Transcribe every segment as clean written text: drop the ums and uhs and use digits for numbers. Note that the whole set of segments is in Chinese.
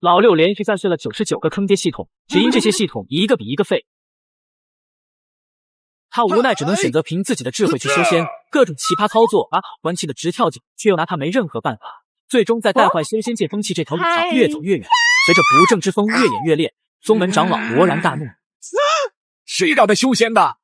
老六连续再试了99个坑爹系统，只因这些系统一个比一个废。他无奈只能选择凭自己的智慧去修仙，各种奇葩操作把好关气的直跳脚，却又拿他没任何办法。最终在带坏修仙界风气这条路上越走越远，随着不正之风越演越烈，宗门长老勃然大怒：谁让他修仙的？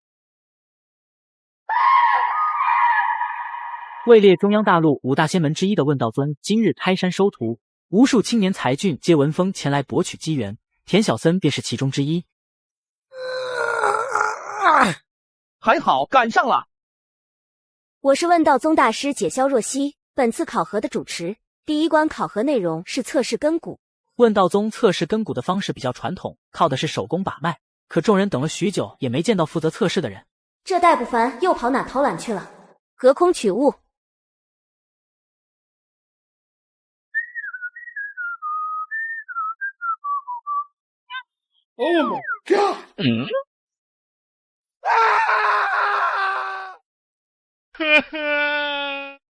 位列中央大陆5大仙门之一的问道尊今日开山收徒，无数青年才俊皆闻风前来博取机缘，田小森便是其中之一。还好赶上了。我是问道宗大师解萧若曦，本次考核的主持。第一关考核内容是测试根骨。问道宗测试根骨的方式比较传统，靠的是手工把脉，可众人等了许久也没见到负责测试的人。这戴不凡又跑哪偷懒去了？隔空取物。Oh my god！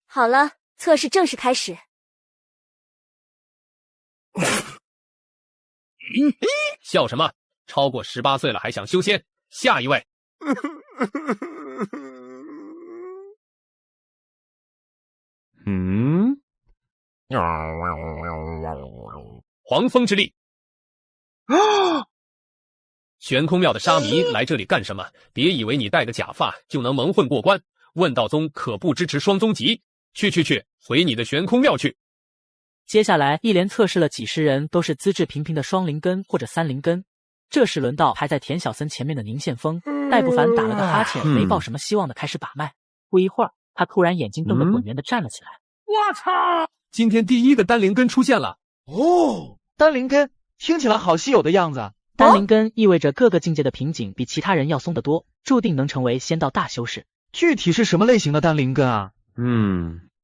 好了，测试正式开始。笑什么？超过18岁了还想修仙？下一位。黄蜂之力。玄空庙的沙弥来这里干什么？别以为你戴个假发就能蒙混过关。问道宗可不支持双宗籍。去，回你的玄空庙去。接下来一连测试了几十人，都是资质平平的双灵根或者3灵根。这时轮到排在田小森前面的宁宪峰，戴不凡打了个哈欠，没抱什么希望的开始把脉。不一会儿，他突然眼睛瞪得滚圆的站了起来。我操！今天第一个单灵根出现了。哦，单灵根听起来好稀有的样子。单灵根意味着各个境界的瓶颈比其他人要松得多，注定能成为仙道大修士。具体是什么类型的单灵根啊？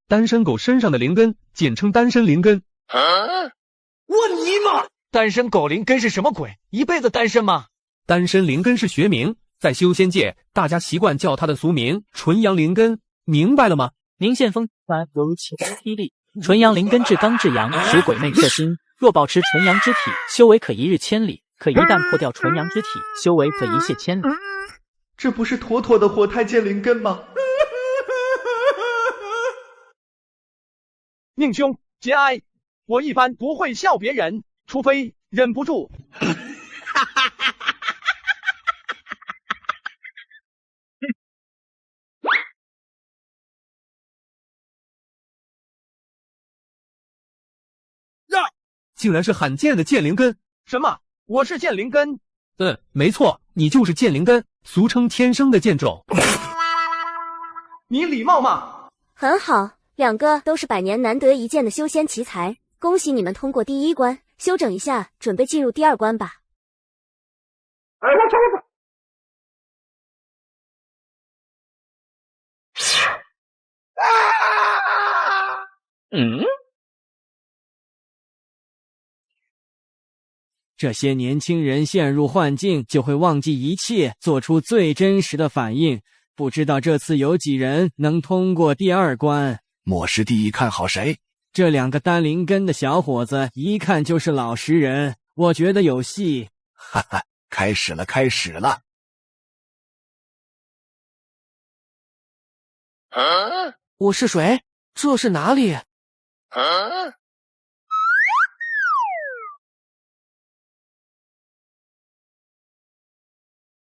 单身狗身上的灵根，简称单身灵根。我尼玛！单身狗灵根是什么鬼？一辈子单身吗？单身灵根是学名，在修仙界，大家习惯叫它的俗名纯阳灵根，明白了吗？宁宪峰犹如晴天霹雳，纯阳灵根至刚至阳，使鬼魅摄心。若保持纯阳之体，修为可一日千里；可一旦破掉纯阳之体，修为则一泻千里。这不是妥妥的活太监灵根吗？宁兄，节哀。我一般不会笑别人，除非忍不住。竟然是罕见的剑灵根。什么？我是剑灵根？没错，你就是剑灵根，俗称天生的剑种。你礼貌吗？很好，两个都是100年难得一见的修仙奇才，恭喜你们通过第一关，休整一下，准备进入第2关吧。这些年轻人陷入幻境，就会忘记一切，做出最真实的反应。不知道这次有几人能通过第2关？末世第一看好谁？这2个单灵根的小伙子一看就是老实人，我觉得有戏。哈哈，开始了。我是谁？这是哪里？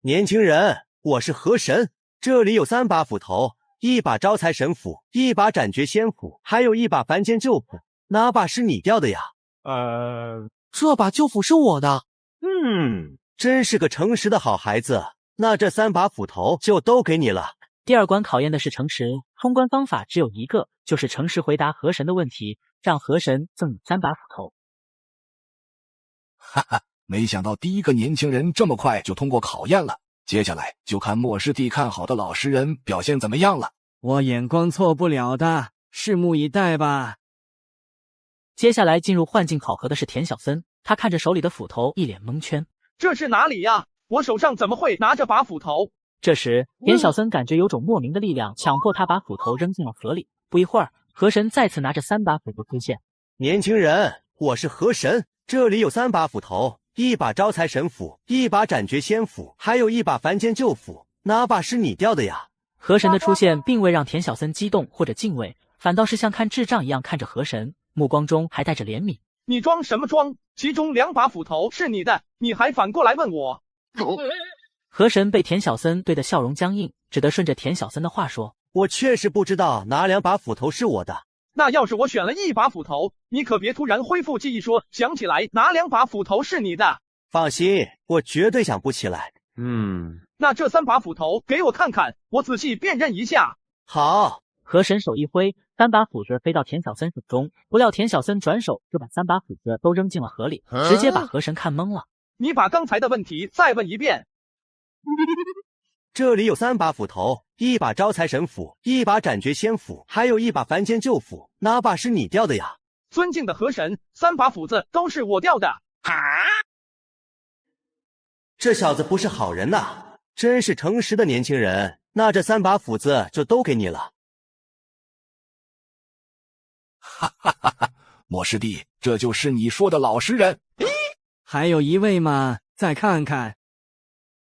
年轻人，我是河神，这里有3把斧头，1把招财神斧，1把斩绝仙斧，还有1把凡间旧斧，哪把是你掉的呀？这把旧斧是我的。真是个诚实的好孩子，那这3把斧头就都给你了。第2关考验的是诚实，通关方法只有一个，就是诚实回答河神的问题，让河神赠你3把斧头。哈哈，没想到第一个年轻人这么快就通过考验了，接下来就看末世帝看好的老实人表现怎么样了。我眼光错不了的，拭目以待吧。接下来进入幻境考核的是田小森，他看着手里的斧头一脸蒙圈。这是哪里呀？我手上怎么会拿着把斧头？这时田小森感觉有种莫名的力量强迫他把斧头扔进了河里。不一会儿，河神再次拿着3把斧头出现。年轻人，我是河神，这里有3把斧头，一把招财神斧，一把斩绝仙斧，还有一把凡间救斧，哪把是你掉的呀？河神的出现并未让田小森激动或者敬畏，反倒是像看智障一样看着河神，目光中还带着怜悯。你装什么装？其中2把斧头是你的，你还反过来问我？河神被田小森对的笑容僵硬，只得顺着田小森的话说：我确实不知道哪2把斧头是我的。那要是我选了1把斧头，你可别突然恢复记忆说想起来哪2把斧头是你的。放心，我绝对想不起来。那这3把斧头给我看看，我仔细辨认一下。好。河神手一挥，3把斧子飞到田小森手中，不料田小森转手就把3把斧子都扔进了河里，直接把河神看懵了。你把刚才的问题再问一遍。这里有3把斧头，一把招财神斧，一把斩绝仙斧，还有一把凡间救斧，哪把是你掉的呀？尊敬的河神，3把斧子都是我掉的。这小子不是好人呐，真是诚实的年轻人。那这3把斧子就都给你了。哈哈哈哈！莫师弟，这就是你说的老实人。还有一位吗？再看看。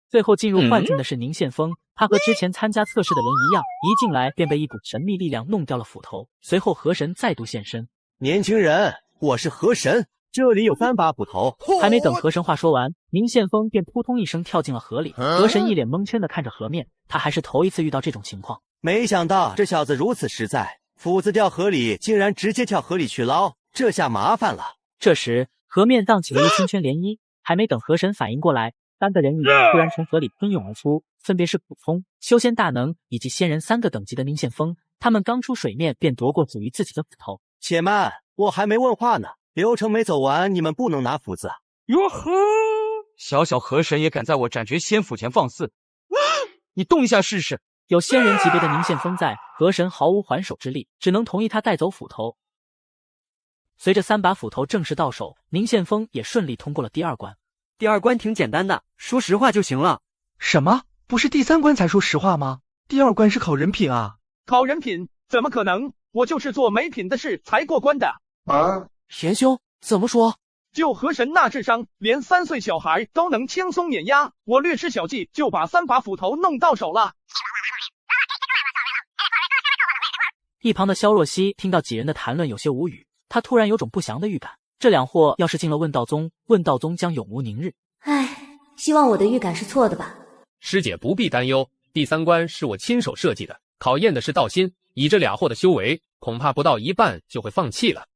最后进入幻境的是宁宪峰，他和之前参加测试的人一样，一进来便被一股神秘力量弄掉了斧头。随后河神再度现身。年轻人，我是河神，这里有3把斧头。还没等河神话说完，宁宪峰便扑通一声跳进了河里。河神一脸蒙圈的看着河面，他还是头一次遇到这种情况。没想到这小子如此实在，斧子掉河里竟然直接跳河里去捞，这下麻烦了。这时河面荡起了一圈圈涟漪，还没等河神反应过来，3个人影突然从河里喷涌而出，分别是普通、修仙大能以及仙人3个等级的宁宪峰。他们刚出水面便夺过属于自己的斧头。且慢，我还没问话呢，流程没走完，你们不能拿斧子。哟呵，小小河神也敢在我斩绝仙斧前放肆，你动一下试试。有仙人级别的宁宪峰在，河神毫无还手之力，只能同意他带走斧头。随着3把斧头正式到手，宁宪峰也顺利通过了第2关。第2关挺简单的，说实话就行了。什么？不是第3关才说实话吗？第2关是考人品啊！考人品？怎么可能？我就是做没品的事才过关的。贤兄，怎么说？就河神那智商，连3岁小孩都能轻松碾压，我略施小计就把3把斧头弄到手了。一旁的萧若曦听到几人的谈论有些无语，她突然有种不祥的预感，这2货要是进了问道宗，问道宗将永无宁日。唉，希望我的预感是错的吧。师姐不必担忧，第3关是我亲手设计的，考验的是道心，以这2货的修为，恐怕不到一半就会放弃了。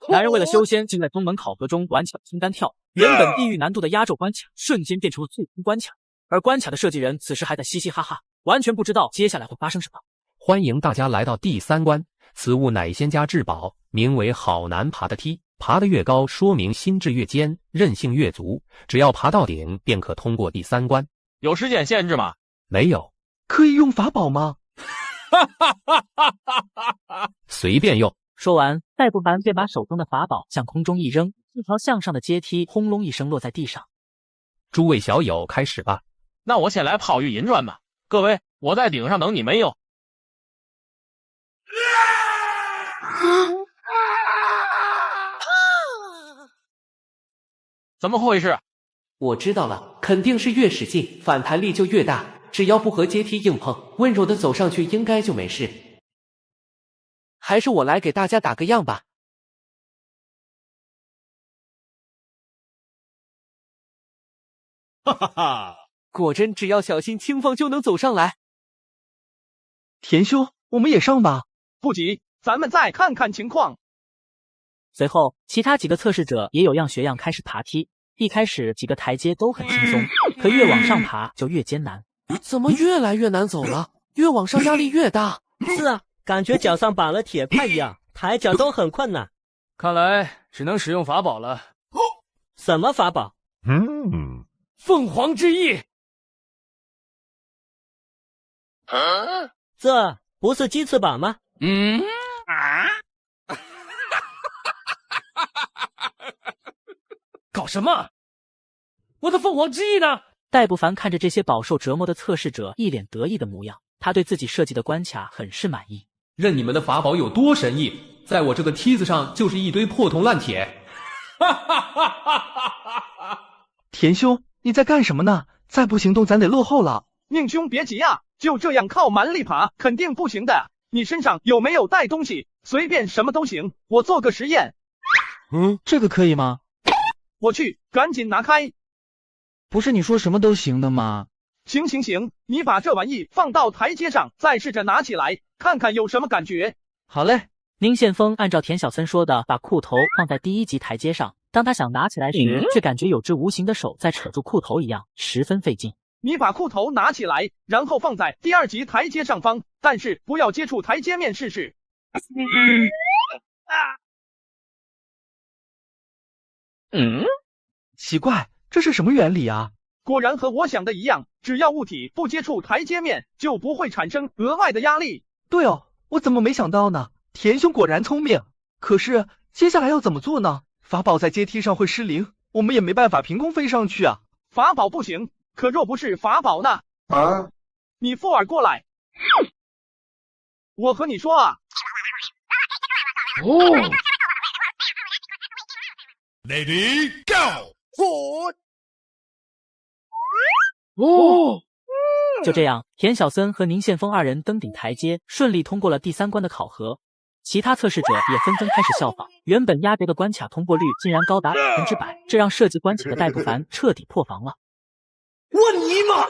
男人为了修仙，竟在宗门考核中玩起了金单跳，原本地狱难度的压轴关卡，瞬间变成了最终关卡。而关卡的设计人此时还在嘻嘻哈哈，完全不知道接下来会发生什么。欢迎大家来到第3关，此物乃仙家至宝，名为好难爬的梯。爬得越高，说明心智越坚，韧性越足，只要爬到顶，便可通过第3关。有时间限制吗？没有。可以用法宝吗？随便用。说完，戴不凡便把手中的法宝向空中一扔，一条向上的阶梯轰隆一声落在地上。诸位小友，开始吧。那我先来抛玉银砖吧。各位，我在顶上等你们哟。怎么回事？我知道了，肯定是越使劲，反弹力就越大。只要不和阶梯硬碰，温柔的走上去，应该就没事。还是我来给大家打个样吧。哈哈哈！果真，只要小心轻放就能走上来。田兄，我们也上吧。不急，咱们再看看情况。随后，其他几个测试者也有样学样开始爬梯。一开始几个台阶都很轻松，可越往上爬就越艰难。怎么越来越难走了？越往上压力越大。是啊，感觉脚上绑了铁块一样，抬脚都很困难。看来只能使用法宝了。什么法宝？凤凰之翼。这不是鸡翅膀吗？搞什么？我的凤凰之翼呢？戴不凡看着这些饱受折磨的测试者一脸得意的模样，他对自己设计的关卡很是满意。任你们的法宝有多神异，在我这个梯子上就是一堆破铜烂铁。田兄，你在干什么呢？再不行动，咱得落后了。宁兄别急啊，就这样靠蛮力爬肯定不行的。你身上有没有带东西？随便什么都行，我做个实验。这个可以吗？我去，赶紧拿开。不是你说什么都行的吗？行，你把这玩意放到台阶上，再试着拿起来，看看有什么感觉。好嘞。宁宪峰按照田小森说的，把裤头放在第一级台阶上。当他想拿起来时，却感觉有只无形的手在扯住裤头一样，十分费劲。你把裤头拿起来，然后放在第2级台阶上方，但是不要接触台阶面试试。奇怪，这是什么原理啊？果然和我想的一样，只要物体不接触台阶面，就不会产生额外的压力。对哦，我怎么没想到呢？田兄果然聪明。可是接下来要怎么做呢？法宝在阶梯上会失灵，我们也没办法凭空飞上去啊。法宝不行，可若不是法宝呢？你附耳过来。我和你说啊。Lady go！ 就这样，田小森和宁宪峰二人登顶台阶，顺利通过了第3关的考核。其他测试者也纷纷开始效仿，原本压轴的关卡通过率竟然高达100%，这让设计关卡的戴不凡彻底破防了。我尼玛！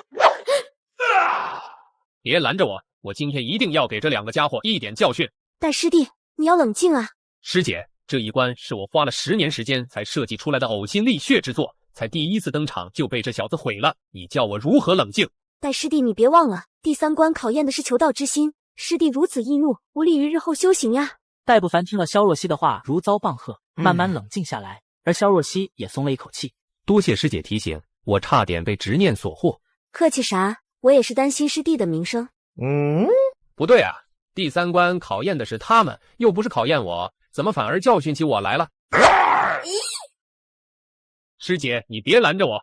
别拦着我，我今天一定要给这2个家伙一点教训。戴师弟，你要冷静啊！师姐，这一关是我花了10年时间才设计出来的呕心沥血之作，才第1次登场就被这小子毁了，你叫我如何冷静？戴师弟，你别忘了，第3关考验的是求道之心，师弟如此易怒，不利于日后修行呀。戴不凡听了萧若曦的话，如遭棒喝，慢慢冷静下来，而萧若曦也松了一口气。多谢师姐提醒，我差点被执念所惑。客气啥，我也是担心师弟的名声。不对啊，第3关考验的是他们，又不是考验我，怎么反而教训起我来了？师姐，你别拦着我。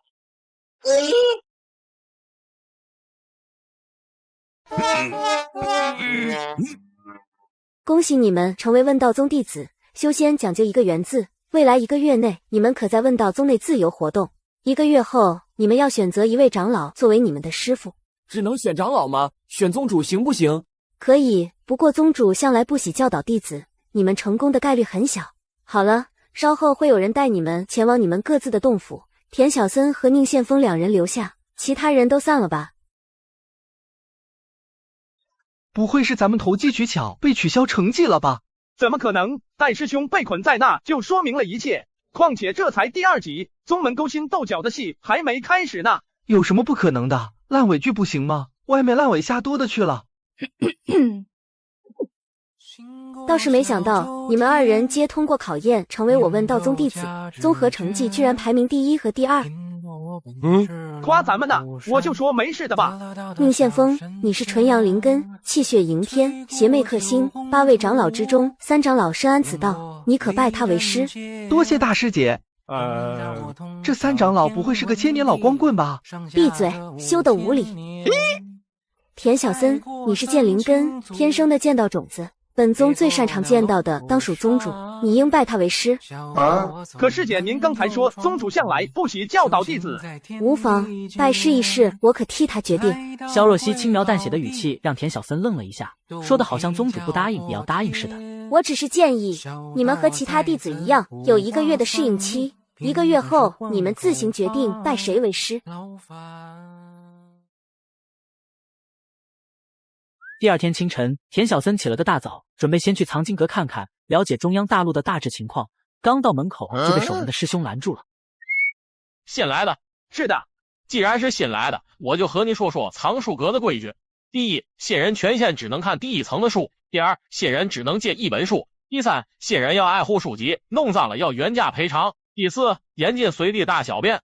恭喜你们成为问道宗弟子，修仙讲究一个缘字，未来1个月内，你们可在问道宗内自由活动。1个月后，你们要选择一位长老作为你们的师傅。只能选长老吗？选宗主行不行？可以，不过宗主向来不喜教导弟子，你们成功的概率很小。好了，稍后会有人带你们前往你们各自的洞府，田小森和宁宪峰2人留下，其他人都散了吧。不会是咱们投机取巧被取消成绩了吧？怎么可能？戴师兄被捆在那就说明了一切，况且这才第2集，宗门勾心斗角的戏还没开始呢。有什么不可能的？烂尾剧不行吗？外面烂尾虾多的去了。倒是没想到你们2人皆通过考验，成为我问道宗弟子，综合成绩居然排名第1和第2。夸咱们呢，我就说没事的吧。宁宪峰，你是纯阳灵根，气血迎天，邪魅克星，8位长老之中3长老深谙此道，你可拜他为师。多谢大师姐。这3长老不会是个千年老光棍吧？闭嘴，休得无礼。田小森，你是剑灵根，天生的剑道种子，本宗最擅长剑道的当属宗主，你应拜他为师。可师姐您刚才说宗主向来不喜教导弟子。无妨，拜师一事我可替他决定。萧若曦轻描淡写的语气让田小森愣了一下，说的好像宗主不答应也要答应似的。我只是建议你们和其他弟子一样，有1个月的适应期，1个月后你们自行决定拜谁为师。第2天清晨，田小森起了个大早，准备先去藏经阁看看，了解中央大陆的大致情况。刚到门口就被守门的师兄拦住了。新来的？是的。既然是新来的，我就和你说说藏书阁的规矩。第一，新人权限只能看第1层的书。第2，新人只能借1本书。第3，新人要爱护书籍，弄脏了要原价赔偿。第4，严禁随地大小便。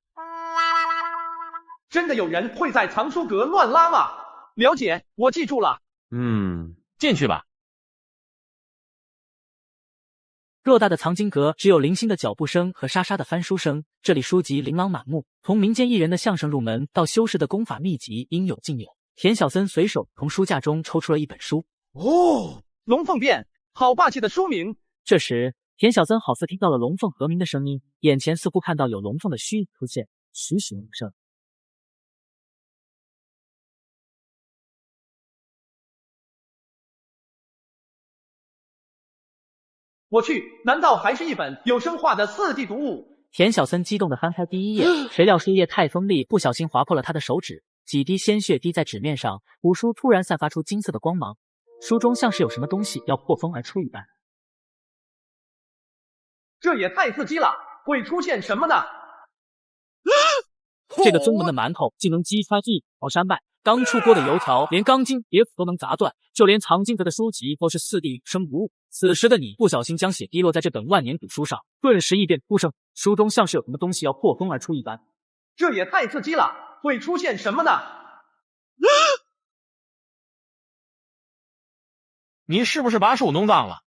真的有人会在藏书阁乱拉吗？了解，我记住了。进去吧。偌大的藏经阁只有零星的脚步声和沙沙的翻书声，这里书籍琳琅满目，从民间艺人的相声入门到修士的功法秘籍，应有尽有。田小森随手从书架中抽出了一本书。龙凤变，好霸气的书名。这时，田小森好似听到了龙凤和鸣的声音，眼前似乎看到有龙凤的虚影出现，栩栩如生。我去，难道还是一本有声化的4D 读物？田小森激动地翻开第1页，谁料书页太锋利，不小心划破了他的手指，几滴鲜血滴在纸面上，古书突然散发出金色的光芒，书中像是有什么东西要破风而出一般。这也太刺激了，会出现什么呢？这个宗门的馒头竟能击穿一条山脉，刚出锅的油条连钢筋铁斧都能砸断，就连藏经阁的书籍都是4D 永生不误。此时的你不小心将血滴落在这本万年古书上，顿时异变出生，书中像是有什么东西要破风而出一般。这也太刺激了，会出现什么呢？你是不是把书弄脏了？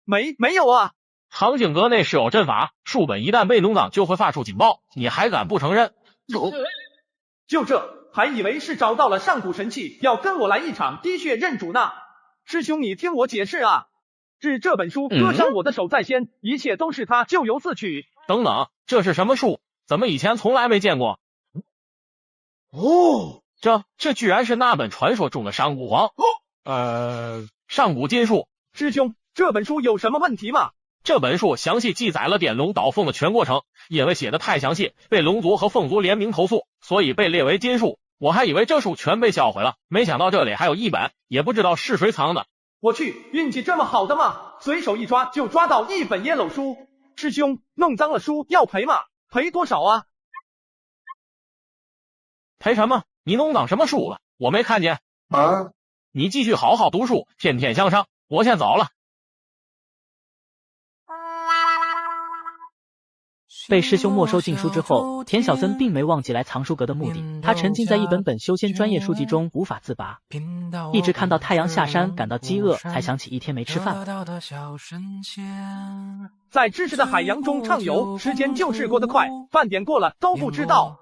没有啊。藏经阁内是有阵法，书本一旦被弄脏就会发出警报，你还敢不承认？就这，还以为是找到了上古神器，要跟我来一场滴血认主呢。师兄，你听我解释啊。是这本书割伤我的手在先，一切都是他咎由自取。等等，这是什么书？怎么以前从来没见过？哦，这居然是那本传说中的上古皇，上古金术。师兄，这本书有什么问题吗？这本书详细记载了颠龙倒凤的全过程，因为写的太详细，被龙族和凤族联名投诉，所以被列为禁书。我还以为这书全被销毁了，没想到这里还有一本，也不知道是谁藏的。我去，运气这么好的吗？随手一抓就抓到一本耶喽书。师兄，弄脏了书要赔吗？赔多少啊？赔什么？你弄脏什么书了？我没看见。你继续好好读书，天天向上。我先走了。被师兄没收禁书之后，田小森并没忘记来藏书阁的目的。他沉浸在一本本修仙专业书籍中无法自拔，一直看到太阳下山，感到饥饿，才想起一天没吃饭。在知识的海洋中畅游，时间就是过得快，饭点过了都不知道。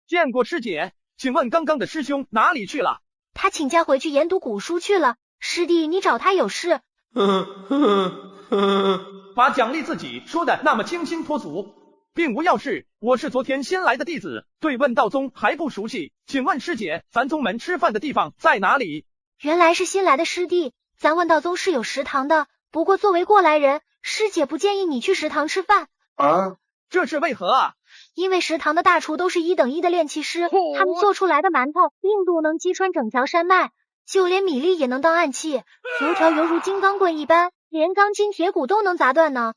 见过师姐，请问刚刚的师兄哪里去了？他请假回去研读古书去了。师弟，你找他有事？把奖励自己说的那么清新脱俗，并无要事。我是昨天新来的弟子，对问道宗还不熟悉，请问师姐，咱宗门吃饭的地方在哪里？原来是新来的师弟，咱问道宗是有食堂的，不过作为过来人，师姐不建议你去食堂吃饭。这是为何啊？因为食堂的大厨都是1等1的炼器师，他们做出来的馒头硬度能击穿整条山脉，就连米粒也能当暗器，油条犹如金刚棍一般，连钢筋铁骨都能砸断呢。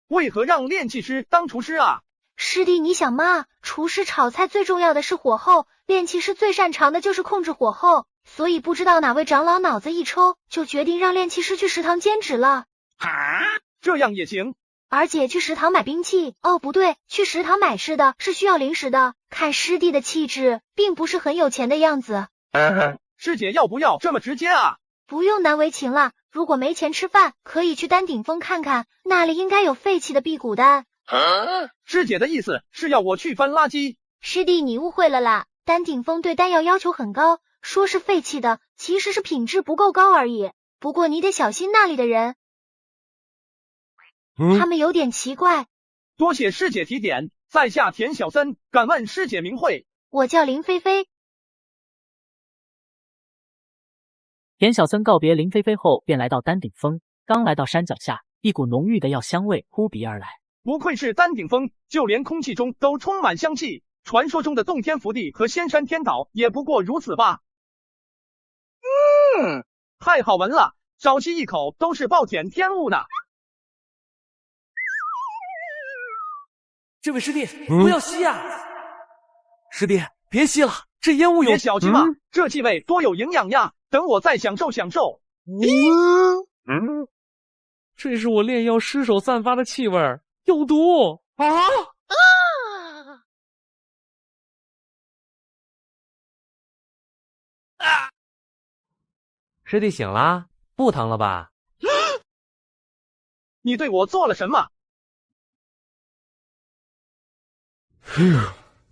为何让炼器师当厨师啊？师弟，你想嘛，厨师炒菜最重要的是火候，炼器师最擅长的就是控制火候，所以不知道哪位长老脑子一抽，就决定让炼器师去食堂兼职了。这样也行？而且去食堂买兵器，不对，去食堂买吃的是需要零食的。看师弟的气质，并不是很有钱的样子。师姐要不要这么直接啊？不用难为情了，如果没钱吃饭，可以去丹顶峰看看，那里应该有废弃的辟谷丹。师姐的意思是要我去翻垃圾？师弟，你误会了啦，丹顶峰对丹药要求很高，说是废弃的，其实是品质不够高而已。不过你得小心那里的人，他们有点奇怪。多谢师姐提点，在下田小森，敢问师姐名讳？我叫林菲菲。田小森告别林菲菲后，便来到丹顶峰。刚来到山脚下，一股浓郁的药香味扑鼻而来。不愧是丹顶峰，就连空气中都充满香气。传说中的洞天福地和仙山天岛也不过如此吧？太好闻了，少吸一口都是暴殄天物呢。这位师弟，不要吸啊！师弟，别吸了，这烟雾有……别小气嘛，这气味多有营养呀！等我再享受享受。这是我炼药失手散发的气味，有毒啊！师弟醒啦，不疼了吧？你对我做了什么？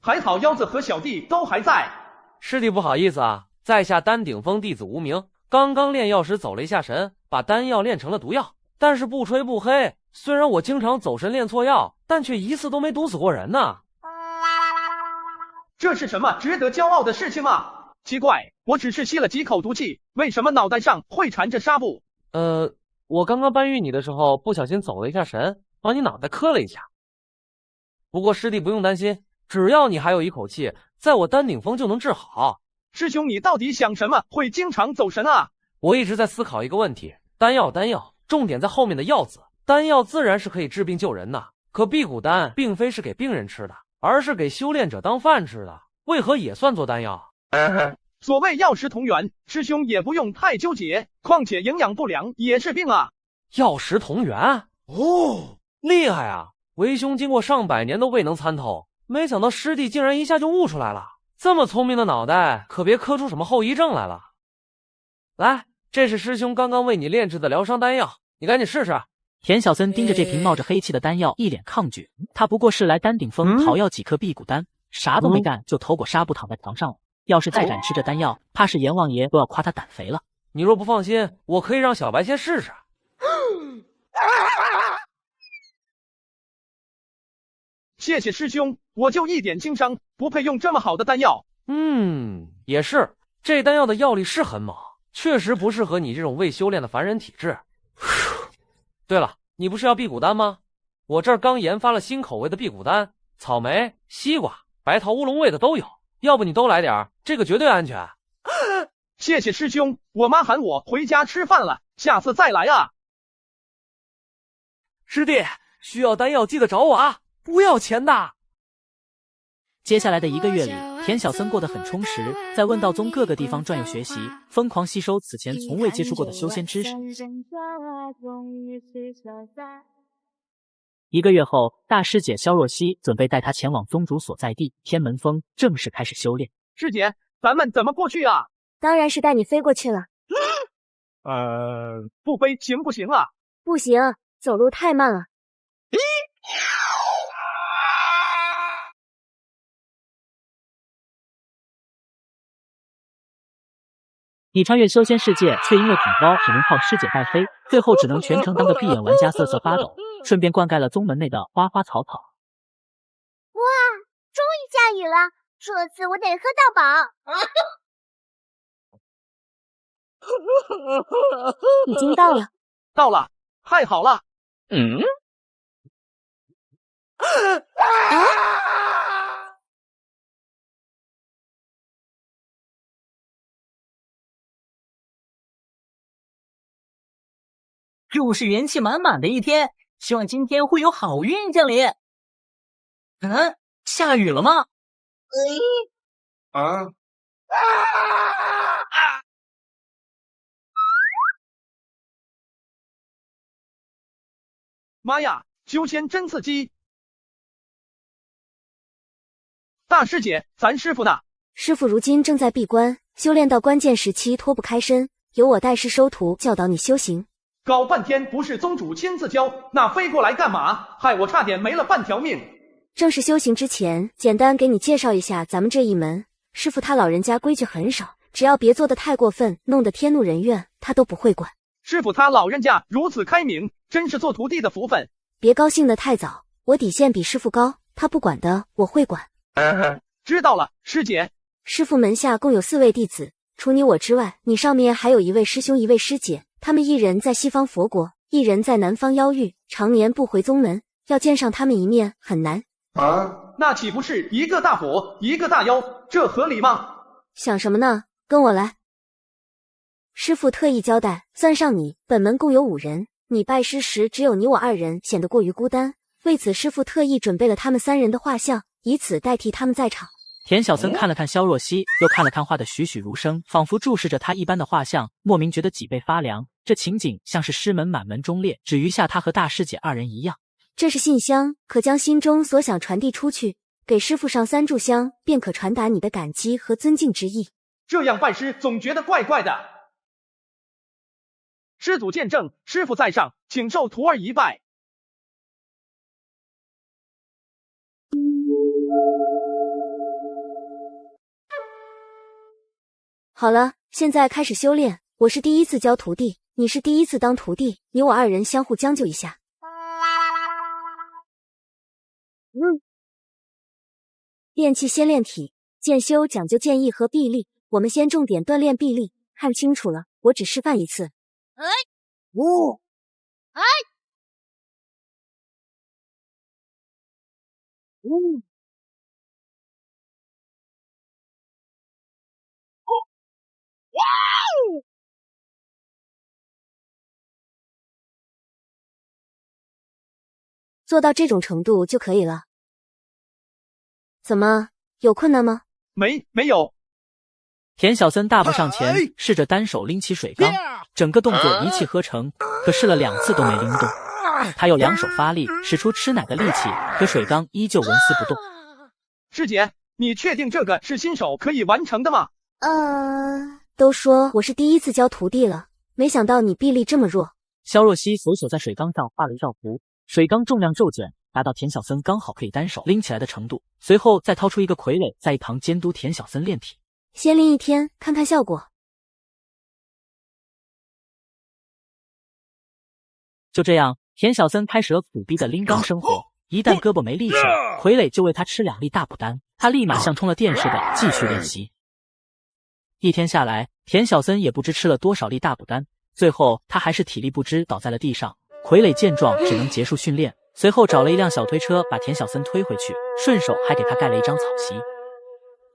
还好腰子和小弟都还在。师弟不好意思啊，在下丹顶峰弟子无名，刚刚炼药时走了一下神，把丹药炼成了毒药。但是不吹不黑，虽然我经常走神炼错药，但却一次都没毒死过人呢。这是什么值得骄傲的事情吗？奇怪，我只是吸了几口毒气，为什么脑袋上会缠着纱布？我刚刚搬运你的时候不小心走了一下神，往你脑袋磕了一下。不过师弟不用担心，只要你还有一口气，在我丹顶峰就能治好。师兄，你到底想什么？会经常走神啊？我一直在思考一个问题，丹药，重点在后面的药字。丹药自然是可以治病救人的，可辟谷丹并非是给病人吃的，而是给修炼者当饭吃的，为何也算作丹药？所谓药食同源，师兄也不用太纠结，况且营养不良也是病啊。药食同源？哦，厉害啊！为兄经过上百年都未能参透，没想到师弟竟然一下就悟出来了。这么聪明的脑袋，可别磕出什么后遗症来了。来，这是师兄刚刚为你炼制的疗伤丹药，你赶紧试试。田小森盯着这瓶冒着黑气的丹药，一脸抗拒。他不过是来丹顶峰讨要几颗辟谷丹，啥都没干就头裹纱布躺在床上了。要是再敢吃这丹药，怕是阎王爷都要夸他胆肥了。你若不放心，我可以让小白先试试。谢谢师兄，我就一点轻伤，不配用这么好的丹药。也是，这丹药的药力是很猛，确实不适合你这种未修炼的凡人体质。对了，你不是要辟谷丹吗？我这儿刚研发了新口味的辟谷丹，草莓、西瓜、白桃乌龙味的都有，要不你都来点，这个绝对安全。谢谢师兄，我妈喊我回家吃饭了，下次再来啊。师弟，需要丹药记得找我啊，不要钱的。接下来的1个月里，田小森过得很充实，在问道宗各个地方转悠学习，疯狂吸收此前从未接触过的修仙知识。1个月后，大师姐萧若曦准备带他前往宗主所在地天门峰，正式开始修炼。师姐，咱们怎么过去啊？当然是带你飞过去了。不飞行不行啊？不行，走路太慢了。你穿越修仙世界，却因为挺高只能靠师姐带飞，最后只能全程当个闭眼玩家瑟瑟发抖，顺便灌溉了宗门内的花花草草。哇，终于下雨了，这次我得喝到饱。已经到了。到了，太好了。又是元气满满的一天，希望今天会有好运降临。下雨了吗？妈呀，修仙真刺激！大师姐，咱师傅呢？师傅如今正在闭关，修炼到关键时期脱不开身，由我带师收徒教导你修行。搞半天不是宗主亲自教，那飞过来干嘛？害我差点没了半条命。正式修行之前，简单给你介绍一下咱们这一门。师傅他老人家规矩很少，只要别做得太过分，弄得天怒人怨，他都不会管。师傅他老人家如此开明，真是做徒弟的福分。别高兴得太早，我底线比师傅高，他不管的我会管。知道了，师姐。师傅门下共有4位弟子，除你我之外，你上面还有1位师兄1位师姐，他们1人在西方佛国，1人在南方妖域，常年不回宗门，要见上他们一面很难。那岂不是一个大佛一个大妖，这合理吗？想什么呢？跟我来。师傅特意交代，算上你，本门共有5人，你拜师时只有你我2人，显得过于孤单，为此师傅特意准备了他们3人的画像，以此代替他们在场。田小森看了看萧若曦，又看了看画的栩栩如生，仿佛注视着他一般的画像，莫名觉得脊背发凉。这情景像是师门满门忠烈，只余下他和大师姐2人一样。这是信箱，可将心中所想传递出去，给师傅上3炷香，便可传达你的感激和尊敬之意。这样拜师总觉得怪怪的。师祖见证，师傅在上，请受徒儿一拜。好了，现在开始修炼。我是第一次教徒弟，你是第一次当徒弟，你我二人相互将就一下。练气先练体，剑修讲究剑意和臂力，我们先重点锻炼臂力。看清楚了，我只示范一次。做到这种程度就可以了。怎么，有困难吗？没有。田小森大步上前，试着单手拎起水缸，整个动作一气呵成，可试了2次都没拎动。他又2手发力，使出吃奶的力气，可水缸依旧纹丝不动。师姐，你确定这个是新手可以完成的吗？都说我是第一次教徒弟了，没想到你臂力这么弱。萧若曦随手在水缸上画了一道符，水缸重量骤减，达到田小森刚好可以单手拎起来的程度。随后再掏出一个傀儡，在一旁监督田小森练体。先拎1天，看看效果。就这样，田小森开始了苦逼的拎缸生活。一旦胳膊没力气，傀儡就为他吃2粒大补丹，他立马像充了电似的继续练习。1天下来，田小森也不知吃了多少粒大补丹，最后他还是体力不支倒在了地上。傀儡见状只能结束训练，随后找了一辆小推车把田小森推回去，顺手还给他盖了一张草席。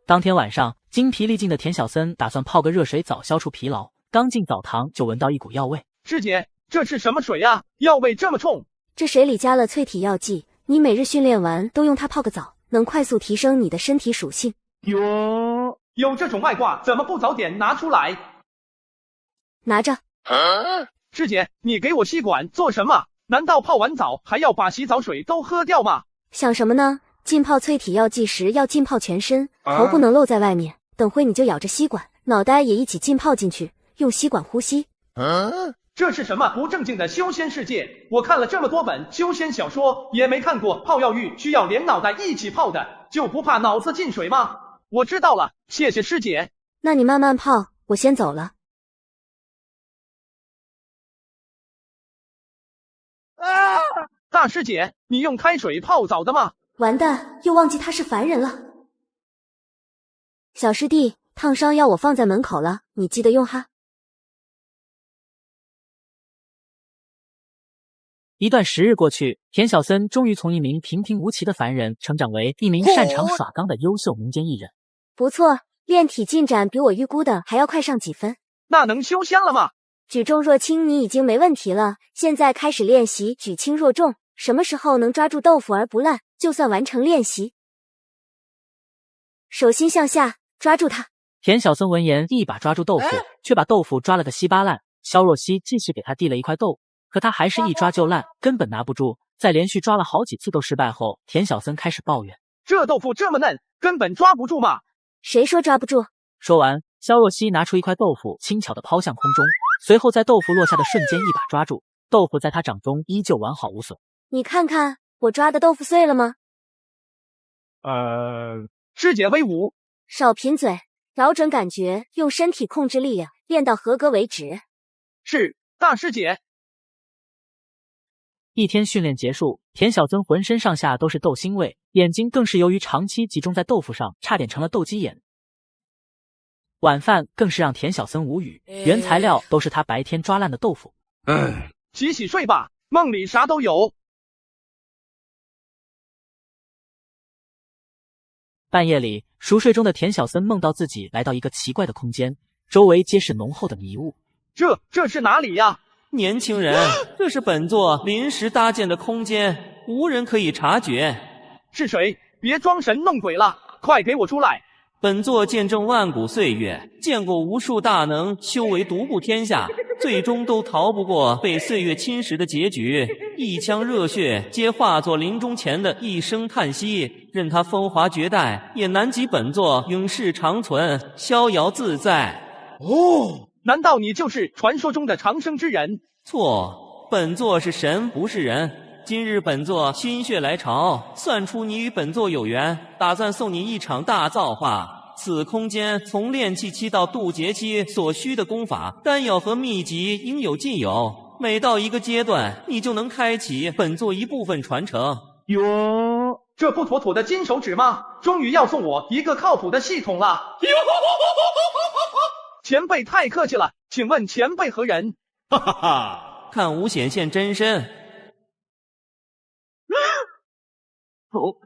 当天晚上，精疲力尽的田小森打算泡个热水澡消除疲劳，刚进澡堂就闻到一股药味。师姐，这是什么水啊？药味这么冲！这水里加了淬体药剂，你每日训练完都用它泡个澡，能快速提升你的身体属性。有这种外挂，怎么不早点拿出来？拿着。师姐，你给我吸管做什么？难道泡完澡还要把洗澡水都喝掉吗？想什么呢？浸泡淬体药剂时要浸泡全身，头不能露在外面。等会你就咬着吸管，脑袋也一起浸泡进去，用吸管呼吸。这是什么不正经的修仙世界？我看了这么多本修仙小说，也没看过泡药浴需要连脑袋一起泡的，就不怕脑子进水吗？我知道了，谢谢师姐。那你慢慢泡，我先走了。大师姐，你用开水泡澡的吗？完蛋，又忘记他是凡人了。小师弟，烫伤药我放在门口了，你记得用哈。一段时日过去，田小森终于从一名平平无奇的凡人成长为一名擅长耍钢的优秀民间艺人。不错，练体进展比我预估的还要快上几分。那能修仙了吗？举重若轻你已经没问题了，现在开始练习举轻若重，什么时候能抓住豆腐而不烂，就算完成练习。手心向下，抓住它。田小森闻言一把抓住豆腐，却把豆腐抓了个稀巴烂。萧若曦继续给他递了一块豆腐，可他还是一抓就烂，根本拿不住。在连续抓了好几次都失败后，田小森开始抱怨：这豆腐这么嫩，根本抓不住嘛！谁说抓不住？说完，萧若曦拿出一块豆腐，轻巧地抛向空中，随后在豆腐落下的瞬间一把抓住，豆腐在他掌中依旧完好无损。你看看，我抓的豆腐碎了吗？师姐威武！少贫嘴，找准感觉，用身体控制力量，练到合格为止。是，大师姐。1天训练结束，田小森浑身上下都是豆腥味，眼睛更是由于长期集中在豆腐上，差点成了斗鸡眼。晚饭更是让田小森无语，原材料都是他白天抓烂的豆腐。洗洗睡吧，梦里啥都有。半夜里，熟睡中的田小森梦到自己来到一个奇怪的空间，周围皆是浓厚的迷雾。这是哪里呀？年轻人，这是本座临时搭建的空间，无人可以察觉。是谁？别装神弄鬼了，快给我出来！本座见证万古岁月，见过无数大能修为独步天下，最终都逃不过被岁月侵蚀的结局。一腔热血皆化作临终前的一声叹息，任他风华绝代，也难及本座永世长存，逍遥自在。难道你就是传说中的长生之人？错，本座是神，不是人。今日本座心血来潮，算出你与本座有缘，打算送你一场大造化。此空间从炼气期到渡劫期所需的功法、丹药和秘籍应有尽有，每到一个阶段，你就能开启本作一部分传承。哟，这不妥妥的金手指吗？终于要送我一个靠谱的系统了。前辈太客气了，请问前辈何人？哈哈哈，看无显现真身。哦，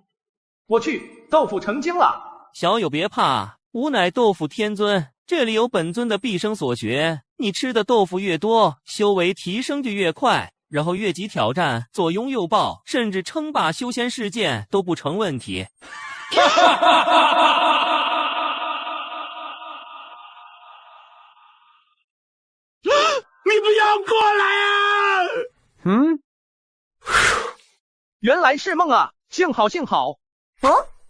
我去，豆腐成精了。小友别怕，吾乃豆腐天尊，这里有本尊的毕生所学。你吃的豆腐越多，修为提升就越快，然后越级挑战，左拥右抱，甚至称霸修仙世界都不成问题。你不要过来啊！原来是梦啊，幸好。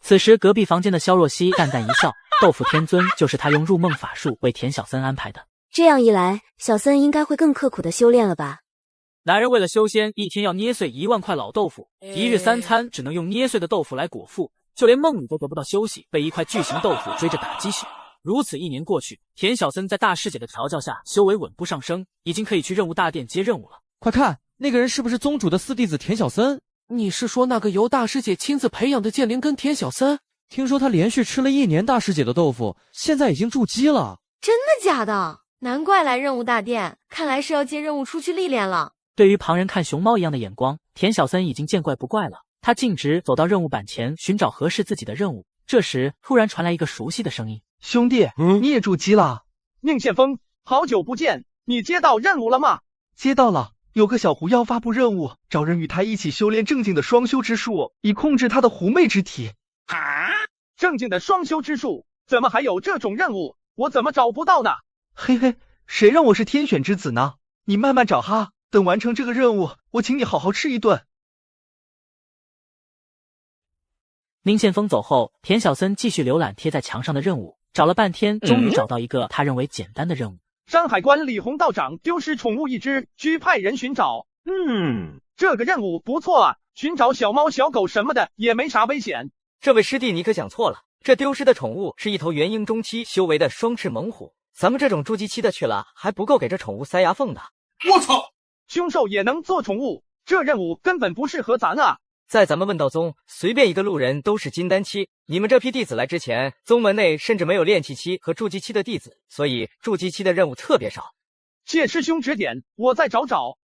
此时隔壁房间的萧若曦淡淡一笑，豆腐天尊就是他用入梦法术为田小森安排的。这样一来，小森应该会更刻苦的修炼了吧？男人为了修仙，一天要捏碎1万块老豆腐，一日3餐只能用捏碎的豆腐来果腹，就连梦里都得不到休息，被一块巨型豆腐追着打鸡血。如此1年过去，田小森在大师姐的调教下，修为稳步上升，已经可以去任务大殿接任务了。快看，那个人是不是宗主的4弟子田小森？你是说那个由大师姐亲自培养的剑灵根田小森？听说他连续吃了1年大师姐的豆腐，现在已经筑基了。真的假的？难怪来任务大殿，看来是要接任务出去历练了。对于旁人看熊猫一样的眼光，田小森已经见怪不怪了。他径直走到任务板前，寻找合适自己的任务。这时，突然传来一个熟悉的声音：“兄弟，你也筑基了？”宁宪峰，好久不见，你接到任务了吗？接到了，有个小狐妖发布任务，找人与他一起修炼正经的双修之术，以控制他的狐媚之体。啊，正经的双修之术，怎么还有这种任务？我怎么找不到呢？嘿嘿，谁让我是天选之子呢？你慢慢找哈，等完成这个任务，我请你好好吃一顿。宁宪峰走后，田小森继续浏览贴在墙上的任务，找了半天，终于找到一个他认为简单的任务。山海关李洪道长丢失宠物1只，需派人寻找。这个任务不错啊，寻找小猫小狗什么的也没啥危险。这位师弟你可讲错了，这丢失的宠物是一头元婴中期修为的双翅猛虎，咱们这种筑基期的去了，还不够给这宠物塞牙缝的。我操，凶兽也能做宠物，这任务根本不适合咱啊！在咱们问道宗，随便一个路人都是金丹期，你们这批弟子来之前，宗门内甚至没有炼气期和筑基期的弟子，所以筑基期的任务特别少。谢师兄指点，我再找找。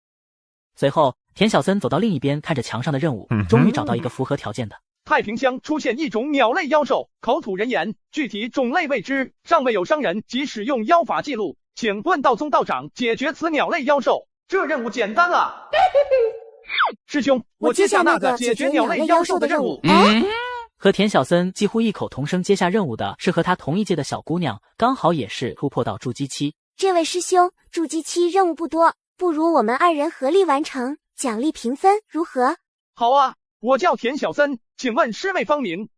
随后，田小森走到另一边，看着墙上的任务，终于找到一个符合条件的。太平乡出现一种鸟类妖兽，口吐人言，具体种类未知，尚未有商人及使用妖法记录，请问道宗道长解决此鸟类妖兽。这任务简单啊！师兄，我接下那个解决鸟类妖兽的任务。和田小森几乎异口同声接下任务的是和他同一届的小姑娘，刚好也是突破到筑基期。这位师兄，筑基期任务不多，不如我们2人合力完成，奖励平分，如何？好啊，我叫田小森，请问师妹芳名？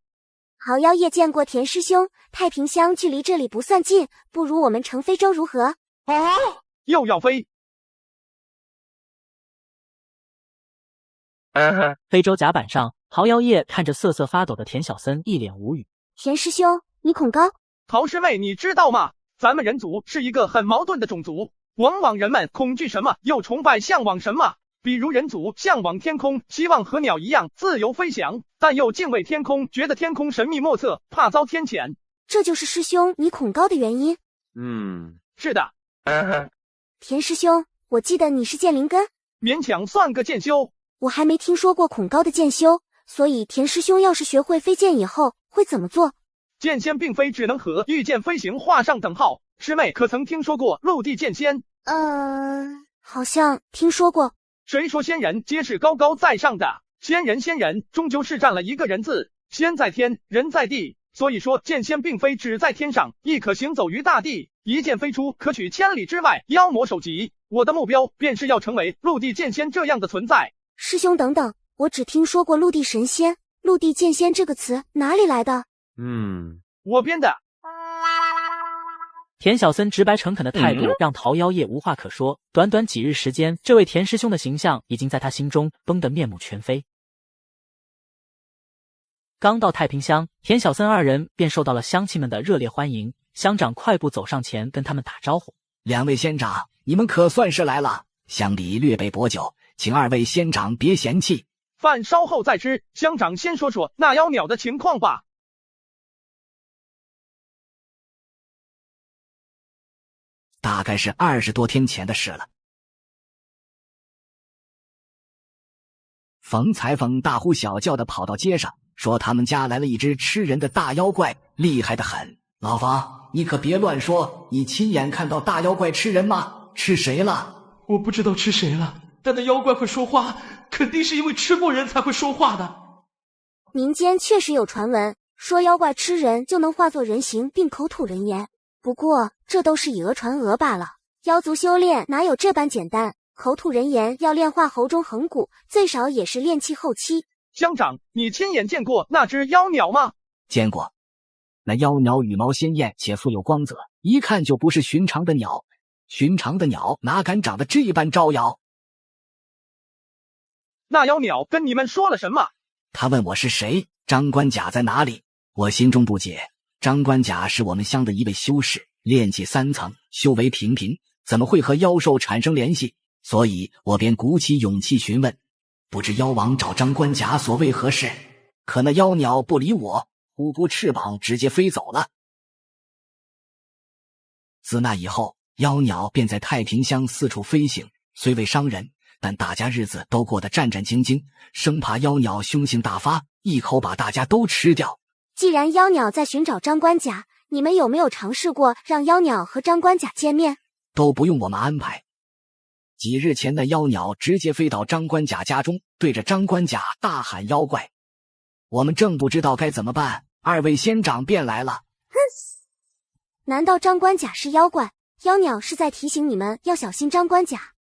豪妖夜见过田师兄，太平乡距离这里不算近，不如我们乘非洲如何？啊，又要飞？非洲甲板上，豪妖夜看着瑟瑟发抖的田小森，一脸无语。田师兄，你恐高？陶师妹，你知道吗？咱们人族是一个很矛盾的种族，往往人们恐惧什么，又崇拜向往什么。比如人族向往天空，希望和鸟一样自由飞翔，但又敬畏天空，觉得天空神秘莫测，怕遭天谴。这就是师兄你恐高的原因？是的。田师兄，我记得你是剑灵根，勉强算个剑修。我还没听说过恐高的剑修，所以田师兄要是学会飞剑以后会怎么做？剑仙并非只能和御剑飞行画上等号，师妹可曾听说过陆地剑仙？好像听说过。谁说仙人皆是高高在上的？仙人终究是占了一个人字，仙在天，人在地，所以说剑仙并非只在天上，亦可行走于大地，一剑飞出，可取千里之外，妖魔首级。我的目标便是要成为陆地剑仙这样的存在。师兄等等，我只听说过陆地神仙，陆地剑仙这个词哪里来的？我编的。田小森直白诚恳的态度让桃妖夜无话可说，短短几日时间，这位田师兄的形象已经在他心中崩得面目全非。刚到太平乡，田小森二人便受到了乡亲们的热烈欢迎。乡长快步走上前跟他们打招呼：“两位仙长，你们可算是来了，乡里略备薄酒，请二位仙长别嫌弃。饭稍后再吃，乡长先说说那妖鸟的情况吧。”大概是20多天前的事了。冯裁缝大呼小叫的跑到街上，说他们家来了一只吃人的大妖怪，厉害得很。老冯，你可别乱说，你亲眼看到大妖怪吃人吗？吃谁了？我不知道吃谁了，但那妖怪会说话，肯定是因为吃过人才会说话的。民间确实有传闻，说妖怪吃人就能化作人形并口吐人言，不过这都是以讹传讹罢了。妖族修炼哪有这般简单？口吐人言要炼化喉中横骨，最少也是炼气后期。乡长，你亲眼见过那只妖鸟吗？见过。那妖鸟羽毛鲜艳且富有光泽，一看就不是寻常的鸟。寻常的鸟哪敢长得这般招摇？那妖鸟跟你们说了什么？他问我是谁，张关甲在哪里？我心中不解，张关甲是我们乡的一位修士，炼气3层，修为平平，怎么会和妖兽产生联系？所以我便鼓起勇气询问，不知妖王找张关甲所为何事？可那妖鸟不理我，呼呼翅膀直接飞走了。自那以后，妖鸟便在太平乡四处飞行，虽未伤人，但大家日子都过得战战兢兢，生怕妖鸟凶性大发，一口把大家都吃掉。既然妖鸟在寻找张关甲，你们有没有尝试过让妖鸟和张关甲见面？都不用我们安排。几日前的妖鸟直接飞到张关甲家中，对着张关甲大喊妖怪。我们正不知道该怎么办，二位仙长便来了。难道张关甲是妖怪？妖鸟是在提醒你们要小心张关甲。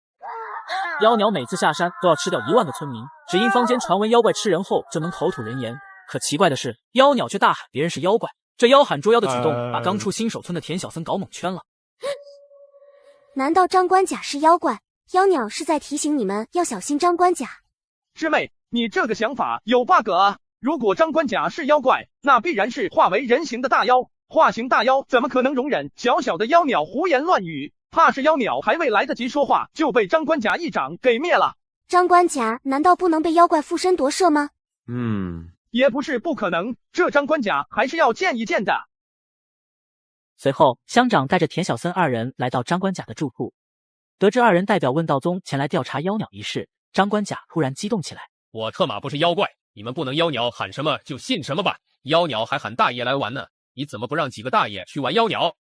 妖鸟每次下山都要吃掉1万个村民，只因坊间传闻妖怪吃人后就能口吐人言。可奇怪的是，妖鸟却大喊别人是妖怪，这妖喊捉妖的举动把刚出新手村的田小森搞蒙圈了。难道张关甲是妖怪？妖鸟是在提醒你们要小心张关甲。师妹，你这个想法有 bug 啊！如果张关甲是妖怪，那必然是化为人形的大妖。化形大妖怎么可能容忍小小的妖鸟胡言乱语？怕是妖鸟还未来得及说话，就被张关甲一掌给灭了。张关甲难道不能被妖怪附身夺舍吗？也不是不可能，这张关甲还是要见一见的。随后，乡长带着田小森二人来到张关甲的住处，得知二人代表问道宗前来调查妖鸟一事，张关甲突然激动起来。我特马不是妖怪，你们不能妖鸟喊什么就信什么吧？妖鸟还喊大爷来玩呢，你怎么不让几个大爷去玩妖鸟？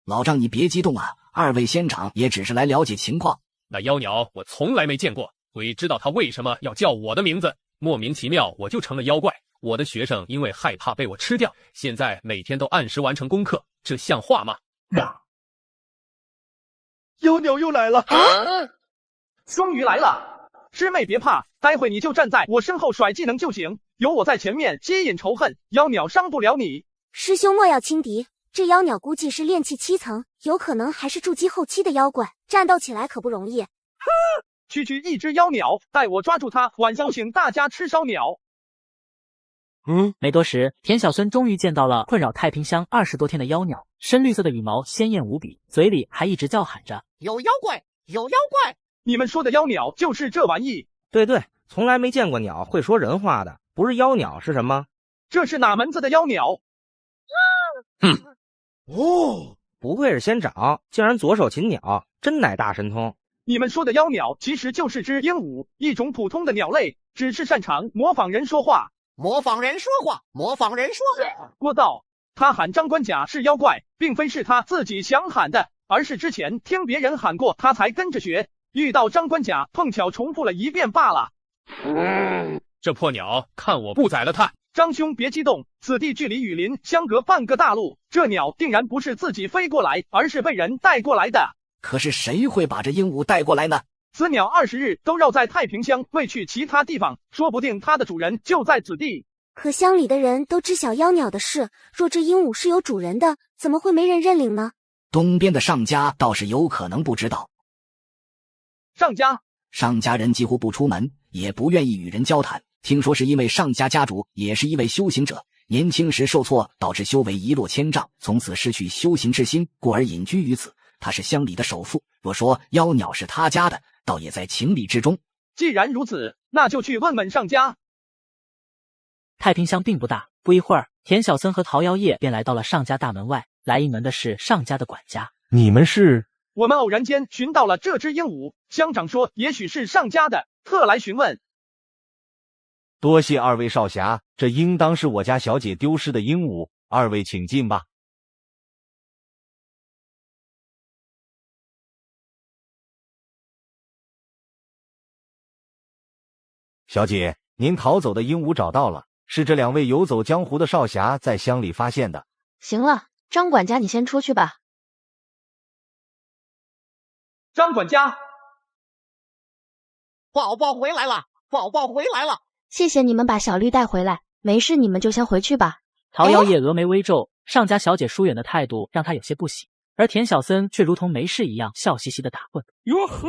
老张你别激动啊，二位仙长也只是来了解情况。那妖鸟我从来没见过，鬼知道他为什么要叫我的名字，莫名其妙我就成了妖怪。我的学生因为害怕被我吃掉，现在每天都按时完成功课，这像话吗？妖鸟又来了！终于来了！师妹别怕，待会你就站在我身后甩技能就行，有我在前面吸引仇恨，妖鸟伤不了你。师兄莫要轻敌，这妖鸟估计是炼气7层，有可能还是筑基后期的妖怪，战斗起来可不容易。区区一只妖鸟，待我抓住它，晚上请大家吃烧鸟。没多时，田小森终于见到了困扰太平乡20多天的妖鸟，深绿色的羽毛鲜艳无比，嘴里还一直叫喊着有妖怪，有妖怪。你们说的妖鸟就是这玩意？对对，从来没见过鸟会说人话的，不是妖鸟是什么？这是哪门子的妖鸟？不愧是仙长，竟然左手擒鸟，真乃大神通。你们说的妖鸟其实就是只鹦鹉，一种普通的鸟类，只是擅长模仿人说话。模仿人说话，模仿人说话。郭道，他喊张关甲是妖怪，并非是他自己想喊的，而是之前听别人喊过，他才跟着学。遇到张关甲，碰巧重复了一遍罢了。这破鸟，看我不宰了他！张兄别激动，此地距离雨林相隔半个大陆，这鸟定然不是自己飞过来，而是被人带过来的。可是谁会把这鹦鹉带过来呢？此鸟20日都绕在太平乡，未去其他地方，说不定它的主人就在此地。可乡里的人都知晓妖鸟的事，若这鹦鹉是有主人的，怎么会没人认领呢？东边的上家倒是有可能不知道。上家人几乎不出门，也不愿意与人交谈，听说是因为上家家主也是一位修行者，年轻时受挫导致修为一落千丈，从此失去修行之心，故而隐居于此。他是乡里的首富，若说妖鸟是他家的，倒也在情理之中。既然如此，那就去问问上家。太平乡并不大，不一会儿，田小森和桃夭叶便来到了上家大门外。来应门的是上家的管家。你们是？我们偶然间寻到了这只鹦鹉，乡长说也许是上家的，特来询问。多谢二位少侠，这应当是我家小姐丢失的鹦鹉，二位请进吧。小姐，您逃走的鹦鹉找到了，是这2位游走江湖的少侠在乡里发现的。行了，张管家，你先出去吧。张管家，宝宝回来了，宝宝回来了。谢谢你们把小绿带回来，没事你们就先回去吧。桃夭叶峨眉微皱，上家小姐疏远的态度让他有些不喜，而田小森却如同没事一样笑嘻嘻的打混。哟呵，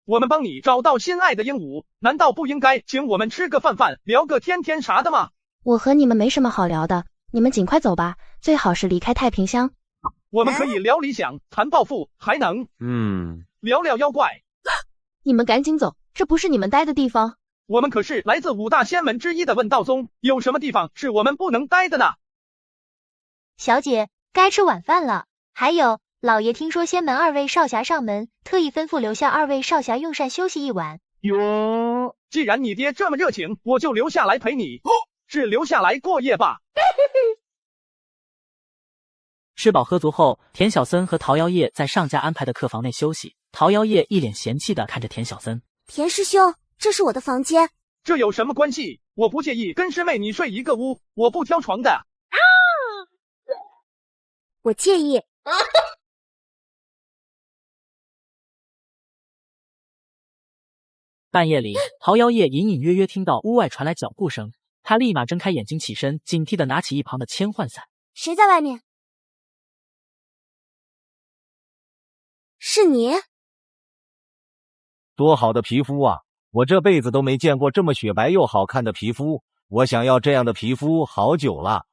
我们帮你找到心爱的鹦鹉，难道不应该请我们吃个饭，聊个天啥的吗？我和你们没什么好聊的，你们尽快走吧，最好是离开太平乡。我们可以聊理想，谈抱负，还能聊聊妖怪。你们赶紧走，这不是你们待的地方。我们可是来自5大仙门之一的问道宗，有什么地方是我们不能待的呢？小姐，该吃晚饭了。还有，老爷听说仙门2位少侠上门，特意吩咐留下2位少侠用膳休息一晚。哟，既然你爹这么热情，我就留下来陪你。是留下来过夜吧。吃饱喝足后，田小森和桃夭叶在上家安排的客房内休息。桃夭叶一脸嫌弃地看着田小森。田师兄，这是我的房间。这有什么关系？我不介意跟师妹你睡一个屋，我不挑床的。我介意。半夜里，桃夭叶隐隐约约听到屋外传来脚步声，他立马睁开眼睛起身，警惕地拿起一旁的千幻伞。谁在外面？是你？多好的皮肤啊！我这辈子都没见过这么雪白又好看的皮肤，我想要这样的皮肤好久了。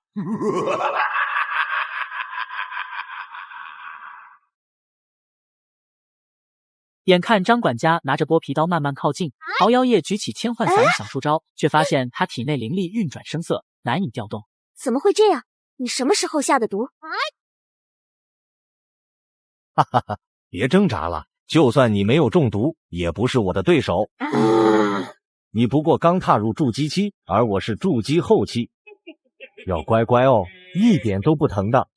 眼看张管家拿着剥皮刀慢慢靠近，桃夭叶举起千幻伞想出招，却发现他体内灵力运转生涩，难以调动。怎么会这样？你什么时候下的毒？哈哈哈，别挣扎了，就算你没有中毒，也不是我的对手。你不过刚踏入筑基期，而我是筑基后期，要乖乖哦，一点都不疼的。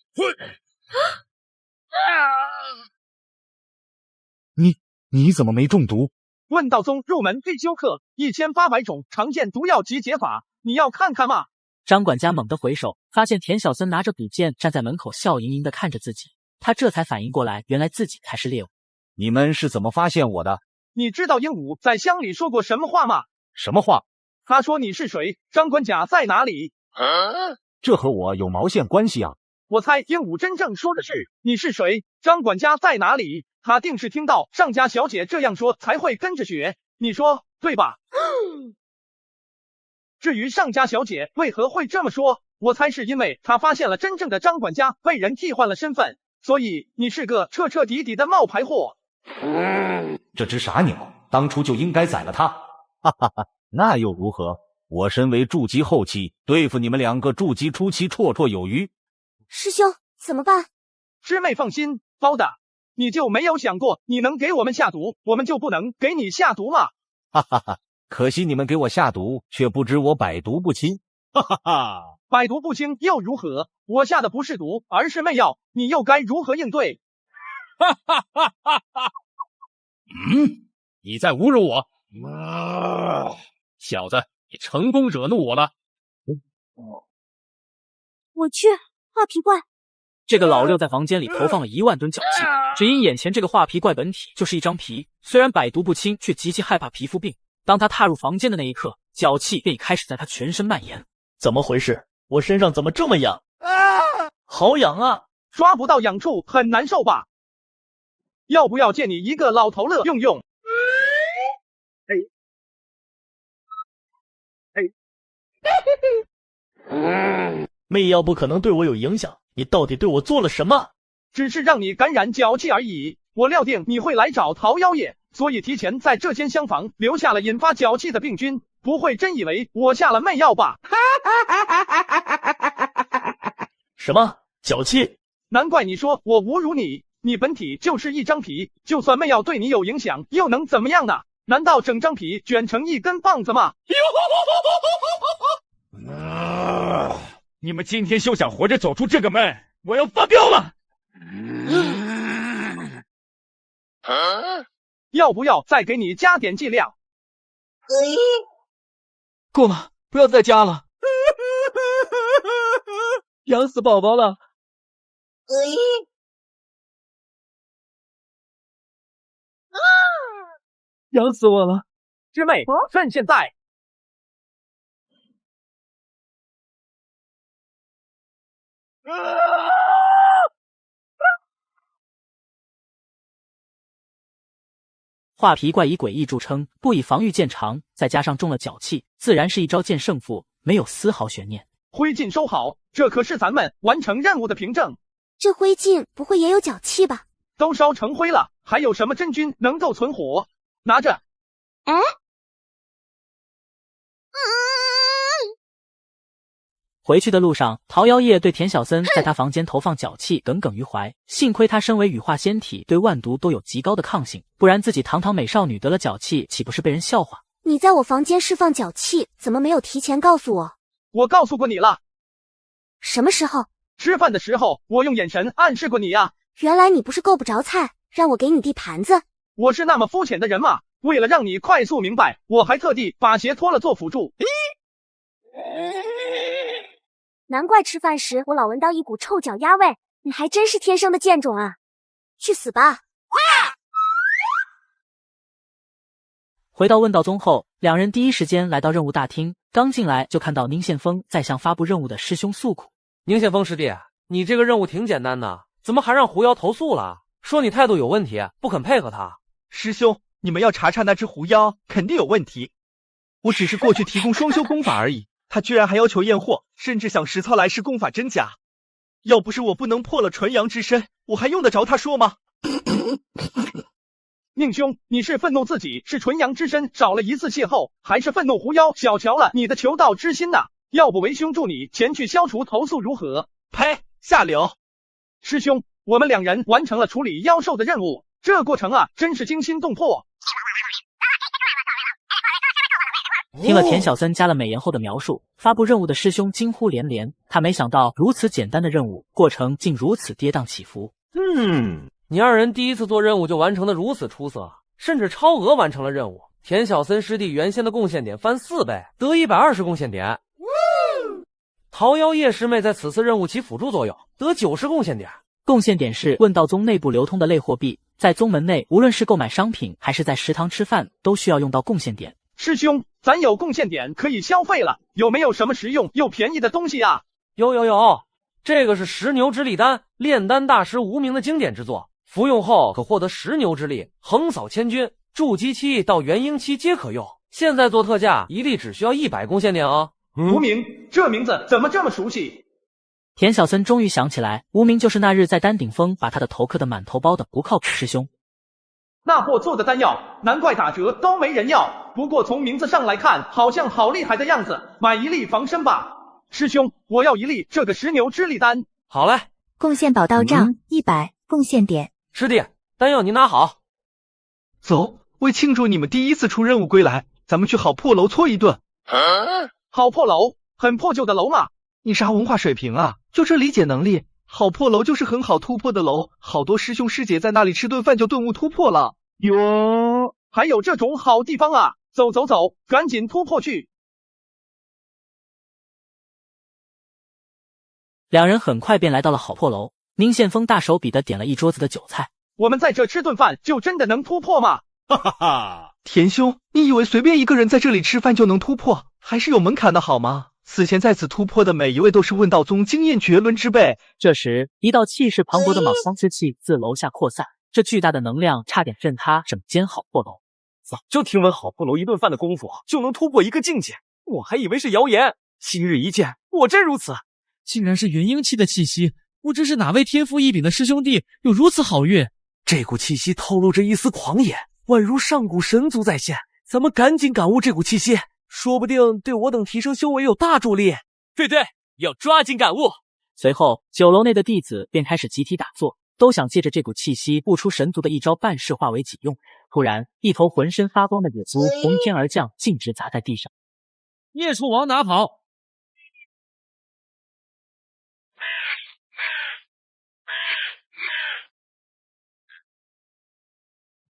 你怎么没中毒？问道宗入门必修课，1800种常见毒药及解法，你要看看吗？张管家猛地回首，发现田小森拿着补剑站在门口，笑盈盈地看着自己。他这才反应过来，原来自己才是猎物。你们是怎么发现我的？你知道鹦鹉在乡里说过什么话吗？什么话？他说你是谁？张管家在哪里？这和我有毛线关系啊？我猜鹦鹉真正说的是你是谁？张管家在哪里？他定是听到上家小姐这样说才会跟着学，你说对吧？至于上家小姐为何会这么说，我猜是因为她发现了真正的张管家被人替换了身份，所以你是个彻彻底底的冒牌货。这只傻鸟，当初就应该宰了他。哈哈哈，那又如何？我身为筑基后期，对付你们2个筑基初期绰绰有余。师兄，怎么办？师妹放心，包的。你就没有想过你能给我们下毒，我们就不能给你下毒吗？哈哈哈，可惜你们给我下毒，却不知我百毒不侵。哈哈哈，百毒不侵又如何？我下的不是毒，而是媚药，你又该如何应对？哈哈哈哈哈！你在侮辱我！小子，你成功惹怒我了。我去，画皮怪！这个老六在房间里投放了1万吨脚气，只因眼前这个画皮怪本体就是一张皮，虽然百毒不侵，却极其害怕皮肤病。当他踏入房间的那一刻，脚气便已开始在他全身蔓延。怎么回事？我身上怎么这么痒？好痒啊！抓不到痒处很难受吧？要不要借你一个老头乐用用？媚药不可能对我有影响，你到底对我做了什么？只是让你感染脚气而已。我料定你会来找桃妖夜，所以提前在这间厢房留下了引发脚气的病菌。不会真以为我下了媚药吧？什么脚气？难怪你说我侮辱你，你本体就是一张皮，就算媚药对你有影响，又能怎么样呢？难道整张皮卷成一根棒子吗？你们今天休想活着走出这个门！我要发飙了！要不要再给你加点剂量？够了，不要再加了，养死宝宝了。养死我了，师妹，趁现在！画皮怪以诡异著称，不以防御见长，再加上中了脚气，自然是一招见胜负，没有丝毫悬念。灰烬收好，这可是咱们完成任务的凭证。这灰烬不会也有脚气吧？都烧成灰了，还有什么真菌能够存活？拿着。哎，回去的路上，桃妖夜对田小森在他房间投放脚气耿耿于怀。幸亏他身为羽化仙体，对万毒都有极高的抗性，不然自己堂堂美少女得了脚气，岂不是被人笑话？你在我房间释放脚气，怎么没有提前告诉我？我告诉过你了。什么时候？吃饭的时候，我用眼神暗示过你呀。原来你不是够不着菜，让我给你递盘子。我是那么肤浅的人吗？为了让你快速明白，我还特地把鞋脱了做辅助。难怪吃饭时我老闻到一股臭脚丫味，你还真是天生的贱种啊！去死吧！回到问道宗后，两人第一时间来到任务大厅，刚进来就看到宁宪峰在向发布任务的师兄诉苦。宁宪峰师弟，你这个任务挺简单的，怎么还让狐妖投诉了？说你态度有问题，不肯配合他。师兄，你们要查查那只狐妖，肯定有问题。我只是过去提供双修功法而已，他居然还要求验货，甚至想实操来世功法真假。要不是我不能破了纯阳之身，我还用得着他说吗？宁兄，你是愤怒自己是纯阳之身少了一次邂逅，还是愤怒狐妖小瞧了你的求道之心呢？要不为兄助你前去消除投诉如何？呸，下流！师兄，我们两人完成了处理妖兽的任务，这过程啊，真是惊心动魄。听了田小森加了美颜后的描述，发布任务的师兄惊呼连连。他没想到如此简单的任务过程竟如此跌宕起伏。你二人第一次做任务就完成的如此出色，甚至超额完成了任务。田小森师弟原先的贡献点翻4倍，得120贡献点。桃妖夜师妹在此次任务起辅助作用，得90贡献点。贡献点是问道宗内部流通的类货币，在宗门内无论是购买商品还是在食堂吃饭，都需要用到贡献点。师兄，咱有贡献点可以消费了，有没有什么实用又便宜的东西啊？有，这个是十牛之力丹，炼丹大师无名的经典之作，服用后可获得10牛之力，横扫千军，筑基期到元婴期皆可用。现在做特价，一粒只需要100贡献点哦。无名，这名字怎么这么熟悉？田小森终于想起来，无名就是那日在丹顶峰把他的头磕得满头包的不靠谱师兄。那货做的丹药，难怪打折都没人要。不过从名字上来看，好像好厉害的样子，买一粒防身吧。师兄，我要一粒这个10牛之力丹。好嘞，贡献宝到账100贡献点。师弟，丹药您拿好。走，为庆祝你们第一次出任务归来，咱们去好破楼搓一顿。好破楼，很破旧的楼嘛。你啥文化水平啊？就这理解能力？好破楼就是很好突破的楼，好多师兄师姐在那里吃顿饭就顿悟突破了。哟，还有这种好地方啊！走，赶紧突破去。两人很快便来到了好破楼，宁宪峰大手笔的点了一桌子的酒菜。我们在这吃顿饭就真的能突破吗？哈哈哈！田兄，你以为随便一个人在这里吃饭就能突破，还是有门槛的好吗？此前在此突破的每一位都是问道宗经验绝伦之辈。这时，一道气势磅礴的莽荒之气自楼下扩散，这巨大的能量差点震塌整间好破楼。早就听闻好破楼一顿饭的功夫就能突破一个境界，我还以为是谣言，昔日一见，果真如此。竟然是元婴期的气息，不知是哪位天赋异禀的师兄弟有如此好运。这股气息透露着一丝狂野，宛如上古神族再现。咱们赶紧感悟这股气息，说不定对我等提升修为有大助力。对，要抓紧感悟。随后，酒楼内的弟子便开始集体打坐，都想借着这股气息悟出神族的一招半式化为己用。突然，一头浑身发光的野猪从天而降，径直砸在地上。孽畜往哪跑？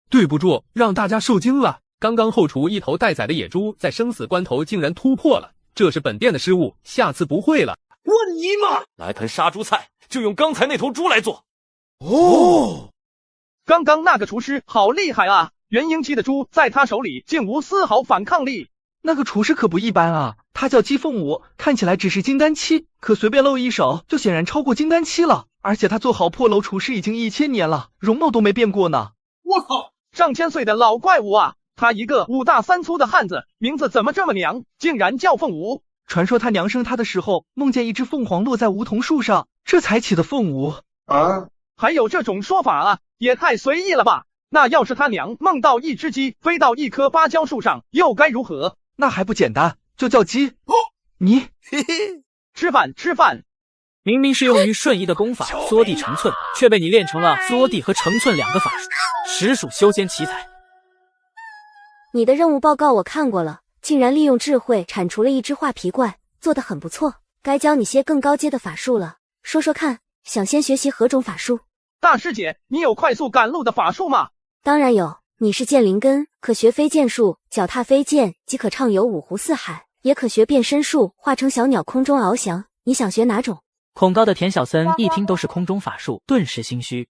对不住，让大家受惊了。刚刚后厨一头待宰的野猪，在生死关头竟然突破了，这是本店的失误，下次不会了。我尼玛！来盆杀猪菜，就用刚才那头猪来做。哦，刚刚那个厨师好厉害啊！元婴期的猪在他手里竟无丝毫反抗力。那个厨师可不一般啊，他叫姬凤舞，看起来只是金丹期，可随便露一手就显然超过金丹期了。而且他做好破楼厨师已经1000年了，容貌都没变过呢。我靠，上千岁的老怪物啊！他一个5大3粗的汉子，名字怎么这么娘，竟然叫凤舞。传说他娘生他的时候，梦见一只凤凰落在梧桐树上，这才起的凤舞。啊，还有这种说法啊，也太随意了吧！那要是他娘梦到一只鸡飞到一棵芭蕉树上，又该如何？那还不简单，就叫鸡。哦，你吃饭。明明是用于瞬移的功法缩地成寸，却被你练成了缩地和成寸2个法术，实属修仙奇才。你的任务报告我看过了，竟然利用智慧铲除了一只画皮怪，做得很不错。该教你些更高阶的法术了，说说看，想先学习何种法术？大师姐，你有快速赶路的法术吗？当然有，你是剑灵根，可学飞剑术，脚踏飞剑即可畅游5湖4海，也可学变身术，化成小鸟空中翱翔。你想学哪种？恐高的田小森一听都是空中法术，顿时心虚。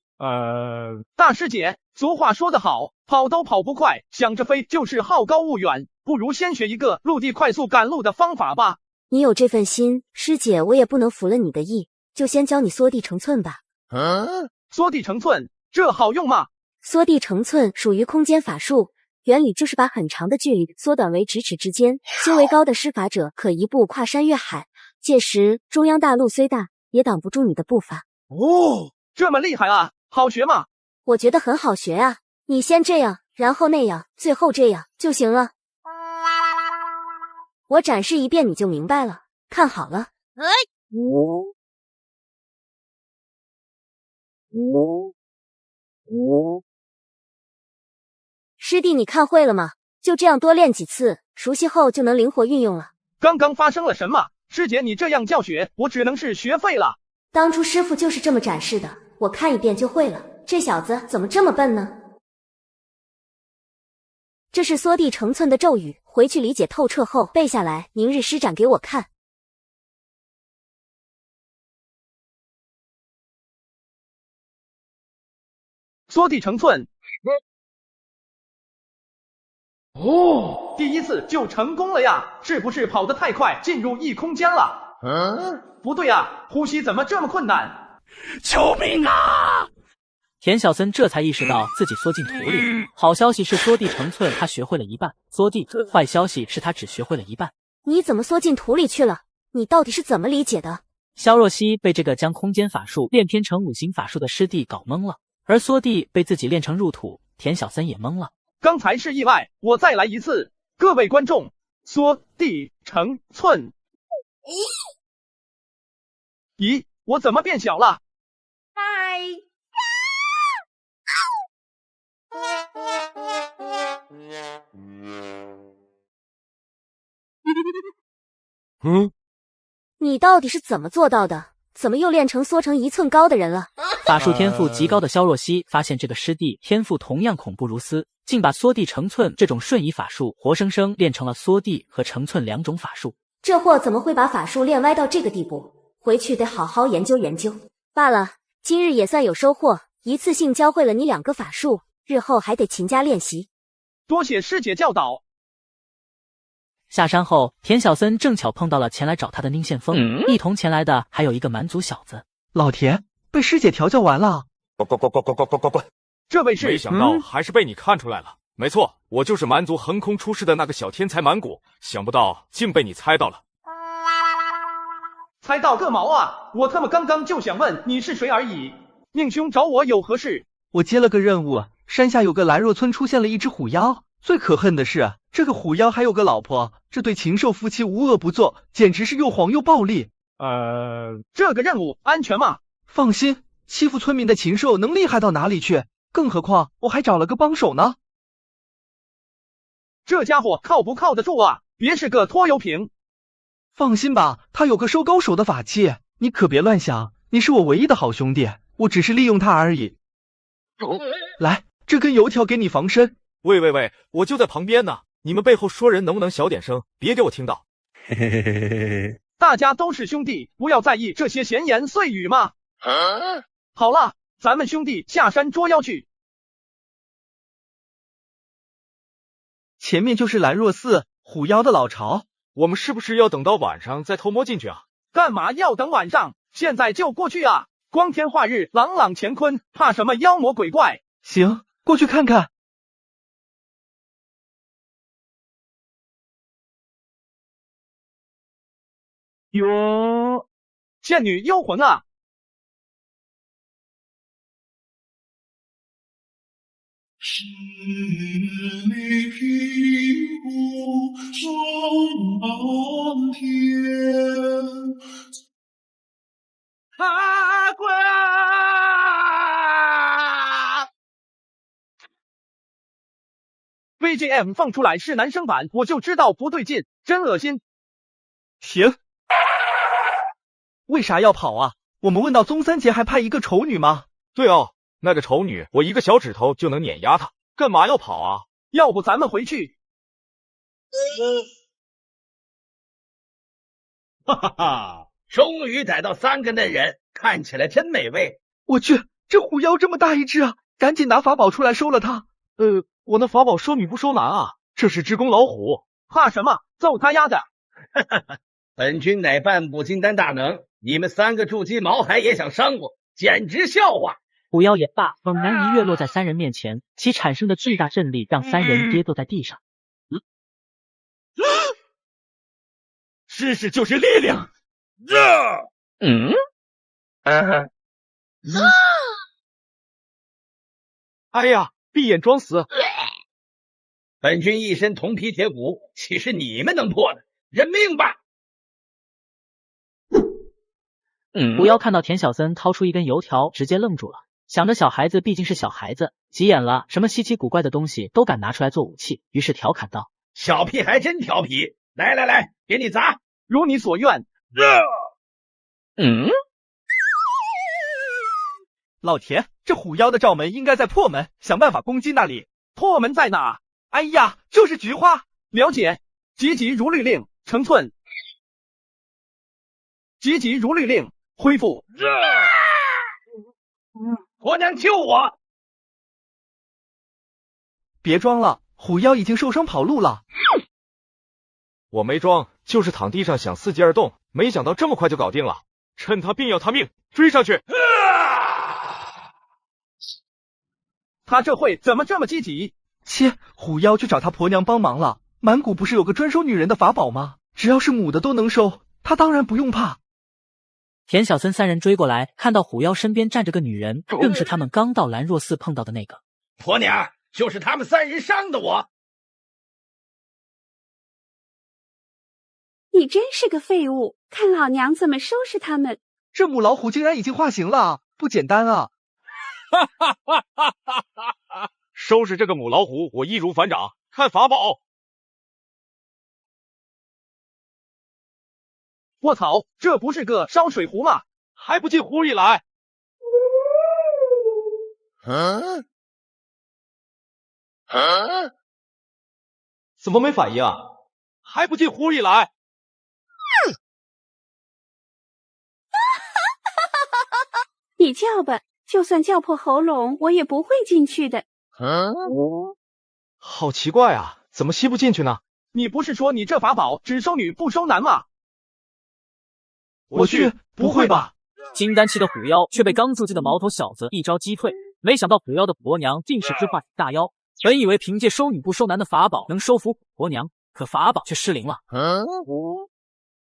大师姐，俗话说得好，跑都跑不快，想着飞就是好高骛远，不如先学一个陆地快速赶路的方法吧。你有这份心，师姐我也不能负了你的意，就先教你缩地成寸吧。缩地成寸，这好用吗？缩地成寸属于空间法术，原理就是把很长的距离缩短为咫尺之间。修为高的施法者可一步跨山越海，届时中央大陆虽大，也挡不住你的步伐。哦，这么厉害啊，好学吗？我觉得很好学啊，你先这样，然后那样，最后这样就行了。我展示一遍你就明白了，看好了。师弟，你看会了吗？就这样多练几次，熟悉后就能灵活运用了。刚刚发生了什么？师姐，你这样教学，我只能是学废了。当初师傅就是这么展示的，我看一遍就会了。这小子怎么这么笨呢？这是缩地成寸的咒语，回去理解透彻后背下来，明日施展给我看。缩地成寸。哦，第一次就成功了呀，是不是跑得太快，进入异空间了？不对啊，呼吸怎么这么困难？救命啊！田小森这才意识到自己缩进土里。好消息是缩地成寸他学会了一半，缩地；坏消息是他只学会了一半。你怎么缩进土里去了？你到底是怎么理解的？萧若曦被这个将空间法术练偏成5行法术的师弟搞懵了，而缩地被自己练成入土，田小森也懵了。刚才是意外，我再来一次。各位观众，缩地成寸。咦，我怎么变小了？你到底是怎么做到的？怎么又练成缩成1寸高的人了？法术天赋极高的萧若曦发现这个师弟天赋同样恐怖如斯，竟把缩地成寸这种瞬移法术活生生练成了缩地和成寸2种法术。这货怎么会把法术练歪到这个地步？回去得好好研究研究。罢了，今日也算有收获，一次性教会了你2个法术，日后还得勤加练习。多谢师姐教导。下山后，田小森正巧碰到了前来找他的宁宪峰，一同前来的还有一个蛮族小子。老田被师姐调教完了。滚！这位是？没想到还是被你看出来了。没错，我就是蛮族横空出世的那个小天才蛮古，想不到竟被你猜到了。猜到个毛啊！我他妈刚刚就想问你是谁而已。宁兄找我有何事？我接了个任务，山下有个兰若村出现了一只虎妖，最可恨的是，这个虎妖还有个老婆，这对禽兽夫妻无恶不作，简直是又黄又暴力。这个任务安全吗？放心，欺负村民的禽兽能厉害到哪里去？更何况我还找了个帮手呢。这家伙靠不靠得住啊？别是个拖油瓶。放心吧，他有个收高手的法器，你可别乱想，你是我唯一的好兄弟，我只是利用他而已。来，这根油条给你防身。喂，我就在旁边呢，你们背后说人能不能小点声，别给我听到。嘿嘿嘿嘿嘿，大家都是兄弟，不要在意这些闲言碎语嘛。好了，咱们兄弟下山捉妖去。前面就是兰若寺虎妖的老巢，我们是不是要等到晚上再偷摸进去啊？干嘛要等晚上？现在就过去啊！光天化日，朗朗乾坤，怕什么妖魔鬼怪？行，过去看看。哟，倩女幽魂啊！十里平湖中蓝天，阿贵！BGM 放出来是男生版，我就知道不对劲，真恶心。停！为啥要跑啊？我们问到宗三杰还派一个丑女吗？对哦，那个丑女，我一个小指头就能碾压她，干嘛要跑啊？要不咱们回去？哈哈哈！终于逮到3个嫩人，看起来真美味。我去，这虎妖这么大一只啊！赶紧拿法宝出来收了它。我那法宝收女不收男啊，这是只公老虎。怕什么？揍他丫的！哈哈哈！本君乃半步金丹大能，你们3个筑基毛孩也想伤我，简直笑话！虎妖言罢，猛然一跃落在3人面前，其产生的巨大震力让3人跌坐在地上。知识就是力量。哎呀，闭眼装死！本君一身铜皮铁骨，岂是你们能破的？认命吧！虎妖看到田小森掏出一根油条，直接愣住了，想着小孩子毕竟是小孩子，急眼了，什么稀奇古怪的东西都敢拿出来做武器，于是调侃道：“小屁孩真调皮，来，给你砸，如你所愿。”老田，这虎妖的罩门应该在破门，想办法攻击那里。破门在哪？哎呀，就是菊花。了解，急如律令，成寸。急如律令，恢复。婆娘救我！别装了，虎妖已经受伤跑路了。我没装，就是躺地上想伺机而动，没想到这么快就搞定了。趁他病要他命，追上去！他这会怎么这么积极？切，虎妖去找他婆娘帮忙了。满谷不是有个专收女人的法宝吗？只要是母的都能收，他当然不用怕。田小森3人追过来，看到虎妖身边站着个女人，正是他们刚到兰若寺碰到的那个。婆娘，就是他们3人伤的我。你真是个废物，看老娘怎么收拾他们！这母老虎竟然已经化形了，不简单啊！收拾这个母老虎，我易如反掌。看法宝！卧槽，这不是个烧水壶吗？还不进壶里来！怎么没反应啊？还不进壶里来！你叫吧，就算叫破喉咙，我也不会进去的。好奇怪啊，怎么吸不进去呢？你不是说你这法宝只收女不收男吗？我去，不会吧？金丹期的虎妖却被刚筑基的毛头小子一招击退，没想到虎妖的婆娘竟是只化体大妖。本以为凭借收女不收男的法宝能收服婆娘，可法宝却失灵了。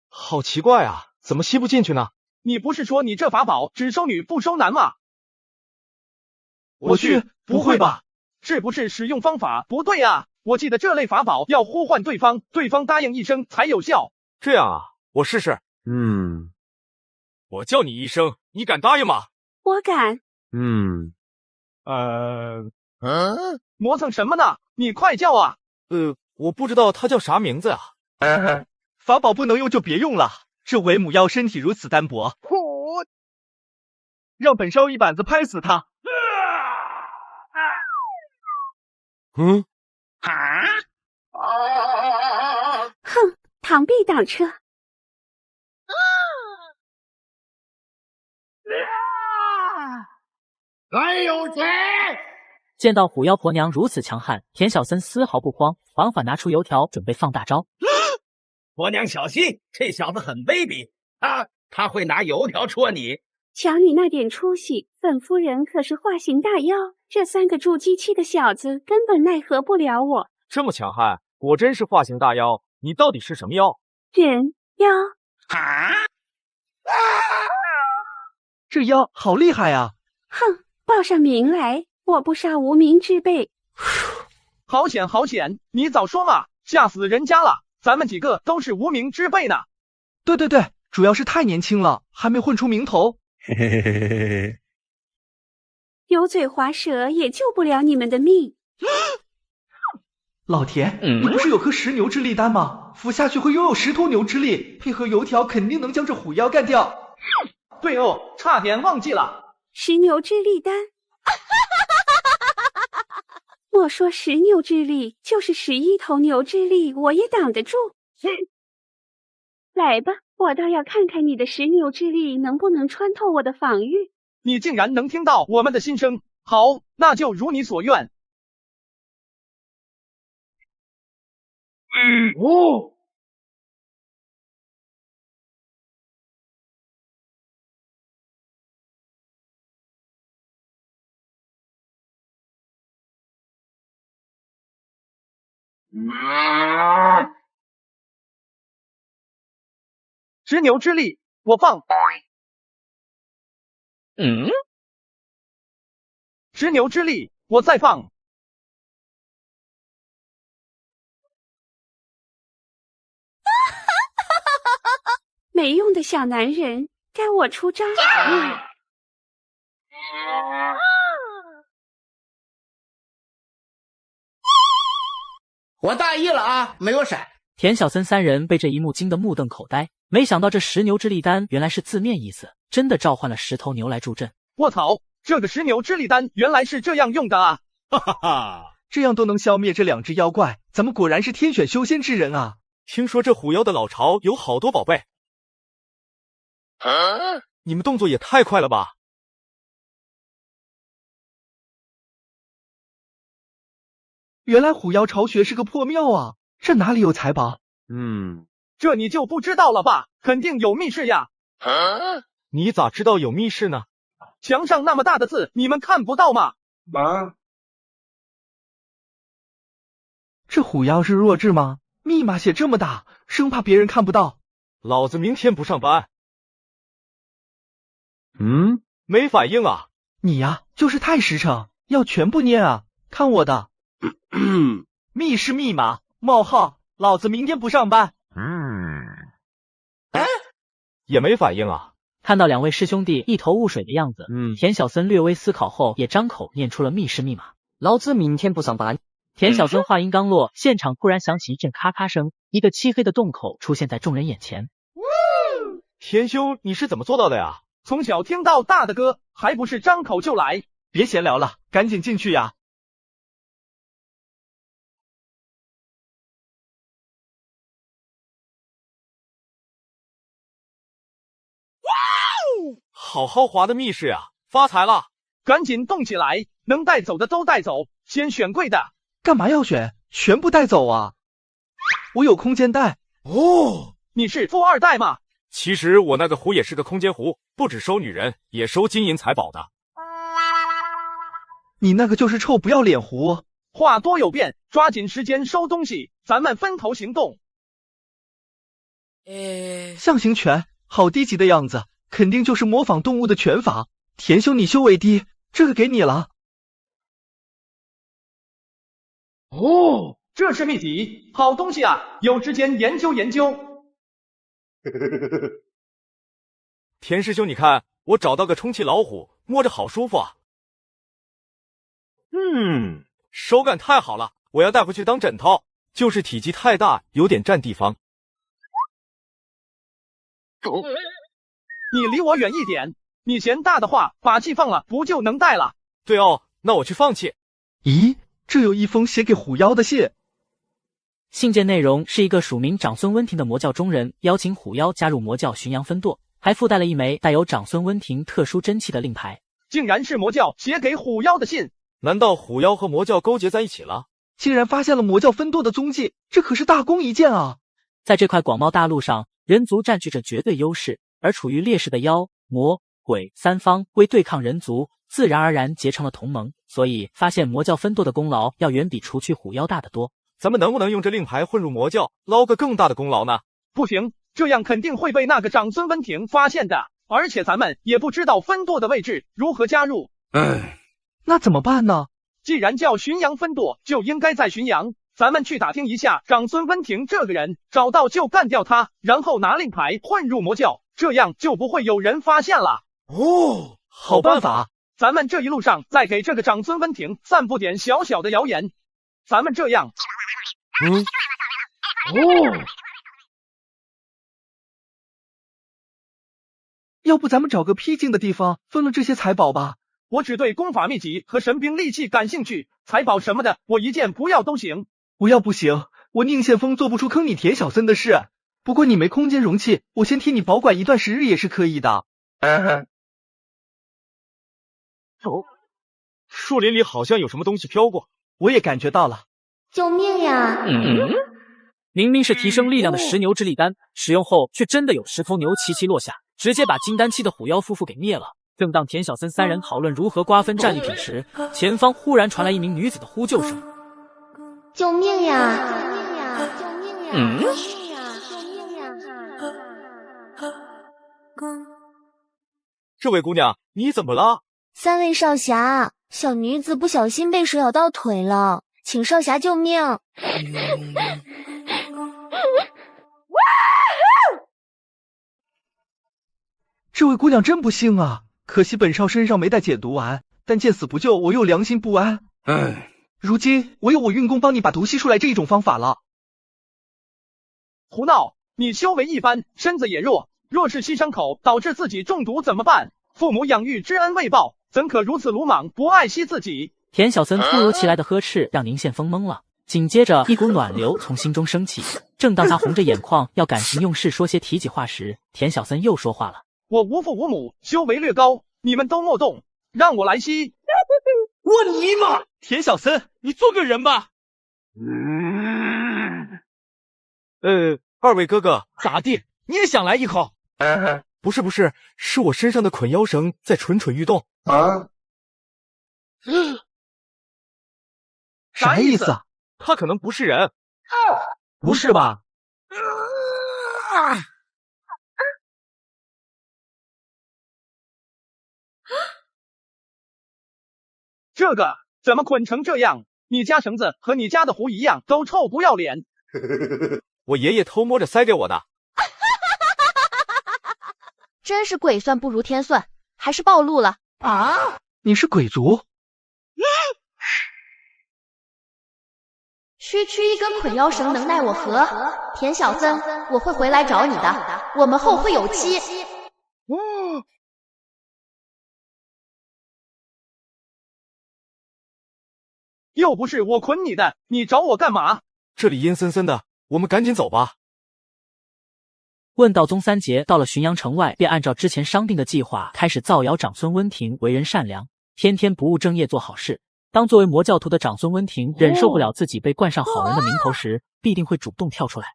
好奇怪啊，怎么吸不进去呢？你不是说你这法宝只收女不收男吗？我去，不会吧？是不是使用方法不对啊？我记得这类法宝要呼唤对方，对方答应一声才有效。这样啊，我试试。我叫你一声，你敢答应吗？我敢。磨蹭什么呢？你快叫啊！我不知道他叫啥名字啊。法宝不能用就别用了，这为母妖身体如此单薄，让本少一板子拍死他。哼，螳臂挡车。还有谁？见到虎妖婆娘如此强悍，田小森丝毫不慌，缓缓拿出油条准备放大招。婆娘小心，这小子很卑鄙，他会拿油条戳你。瞧你那点出息，本夫人可是化形大妖，这3个筑基期的小子根本奈何不了我。这么强悍，果真是化形大妖。你到底是什么妖？人妖。这妖好厉害啊！哼，报上名来，我不杀无名之辈。好险好险，你早说嘛，吓死人家了，咱们几个都是无名之辈呢。对，主要是太年轻了，还没混出名头。油嘴滑舌也救不了你们的命。老田，你不是有颗石牛之力丹吗？服下去会拥有10头牛之力，配合油条肯定能将这虎妖干掉。对哦，差点忘记了。石牛之力丹。莫说10牛之力，就是11头牛之力，我也挡得住。来吧，我倒要看看你的10牛之力能不能穿透我的防御。你竟然能听到我们的心声，好，那就如你所愿。执牛之力，我放。执牛之力，我再放。没用的小男人，该我出招。我大意了啊，没有闪。田小森3人被这一幕惊得目瞪口呆，没想到这10牛之力丹原来是字面意思，真的召唤了10头牛来助阵。卧槽，这个10牛之力丹原来是这样用的啊！哈哈哈，这样都能消灭这2只妖怪，咱们果然是天选修仙之人啊！听说这虎妖的老巢有好多宝贝。你们动作也太快了吧！原来虎妖巢穴是个破庙啊，这哪里有财宝？这你就不知道了吧？肯定有密室呀！你咋知道有密室呢？墙上那么大的字，你们看不到吗？这虎妖是弱智吗？密码写这么大，生怕别人看不到。老子明天不上班。没反应啊！你呀，就是太实诚，要全部念啊！看我的。密室密码：冒号，老子明天不上班。也没反应啊！看到2位师兄弟一头雾水的样子，田小森略微思考后也张口念出了密室密码：老子明天不上班。田小森话音刚落，现场突然响起一阵咔咔声，一个漆黑的洞口出现在众人眼前。田兄，你是怎么做到的呀？从小听到大的歌，还不是张口就来？别闲聊了，赶紧进去呀！好豪华的密室呀，发财了！赶紧动起来，能带走的都带走，先选贵的。干嘛要选？全部带走啊！我有空间袋。你是富2代吗？其实我那个壶也是个空间壶，不只收女人，也收金银财宝的。你那个就是臭不要脸壶。话多有变，抓紧时间收东西，咱们分头行动。象形拳，好低级的样子，肯定就是模仿动物的拳法。田兄，你修为低，这个给你了。哦，这是秘籍，好东西啊，有时间研究研究。田师兄，你看，我找到个充气老虎，摸着好舒服啊。手感太好了，我要带回去当枕头。就是体积太大，有点占地方。你离我远一点，你嫌大的话，把气放了，不就能带了？对哦，那我去放弃。咦，这有一封写给虎妖的信。信件内容是一个署名长孙温庭的魔教中人邀请虎妖加入魔教浔阳分舵，还附带了一枚带有长孙温庭特殊真气的令牌。竟然是魔教写给虎妖的信，难道虎妖和魔教勾结在一起了？竟然发现了魔教分舵的踪迹，这可是大功一件啊！在这块广袤大陆上，人族占据着绝对优势，而处于劣势的妖、魔、鬼三方为对抗人族，自然而然结成了同盟。所以发现魔教分舵的功劳要远比除去虎妖大得多。咱们能不能用这令牌混入魔教，捞个更大的功劳呢？不行，这样肯定会被那个长孙温庭发现的，而且咱们也不知道分舵的位置，如何加入？那怎么办呢？既然叫浔阳分舵，就应该在浔阳。咱们去打听一下长孙温庭这个人，找到就干掉他，然后拿令牌混入魔教，这样就不会有人发现了。哦，好办法。咱们这一路上再给这个长孙温庭散布点小小的谣言。咱们这样，要不咱们找个僻静的地方分了这些财宝吧。我只对功法秘籍和神兵利器感兴趣，财宝什么的我一件不要都行。不要不行，我宁宪峰做不出坑你田小森的事。不过你没空间容器，我先替你保管一段时日也是可以的。树林里好像有什么东西飘过，我也感觉到了。救命呀！明明是提升力量的石牛之力丹，使用后却真的有10头牛齐齐落下，直接把金丹期的虎妖夫妇给灭了。正当田小森三人讨论如何瓜分战利品时，前方忽然传来一名女子的呼救声：“救命呀！救命呀！救命呀！救命呀！救命呀！”这位姑娘，你怎么了？三位少侠，小女子不小心被蛇咬到腿了，请少侠救命！这位姑娘真不幸啊！可惜本少身上没带解毒丸，但见死不救，我又良心不安。如今唯有我运功帮你把毒吸出来这一种方法了。胡闹！你修为一般，身子也弱，若是吸伤口导致自己中毒怎么办？父母养育之恩未报，怎可如此鲁莽，不爱惜自己？田小森突如其来的呵斥让宁宪峰懵了，紧接着一股暖流从心中升起。正当他红着眼眶要感情用事说些体己话时，田小森又说话了。我无父无母，修为略高，你们都莫动，让我来吸。我尼玛！田小森，你做个人吧。二位哥哥，咋地？你也想来一口？不是，是我身上的捆妖绳在蠢蠢欲动。啥意思？他可能不是人。不是吧？这个怎么捆成这样？你家绳子和你家的壶一样，都臭不要脸。我爷爷偷摸着塞给我的。真是鬼算不如天算，还是暴露了啊！你是鬼族？区区一根捆妖绳能奈我何？田小森，我会回来找你的，我们后会有期。又不是我捆你的，你找我干嘛？这里阴森森的，我们赶紧走吧。问道宗三杰到了浔阳城外，便按照之前商定的计划开始造谣长孙温庭为人善良，天天不务正业做好事。当作为魔教徒的长孙温庭忍受不了自己被冠上好人的名头时，必定会主动跳出来。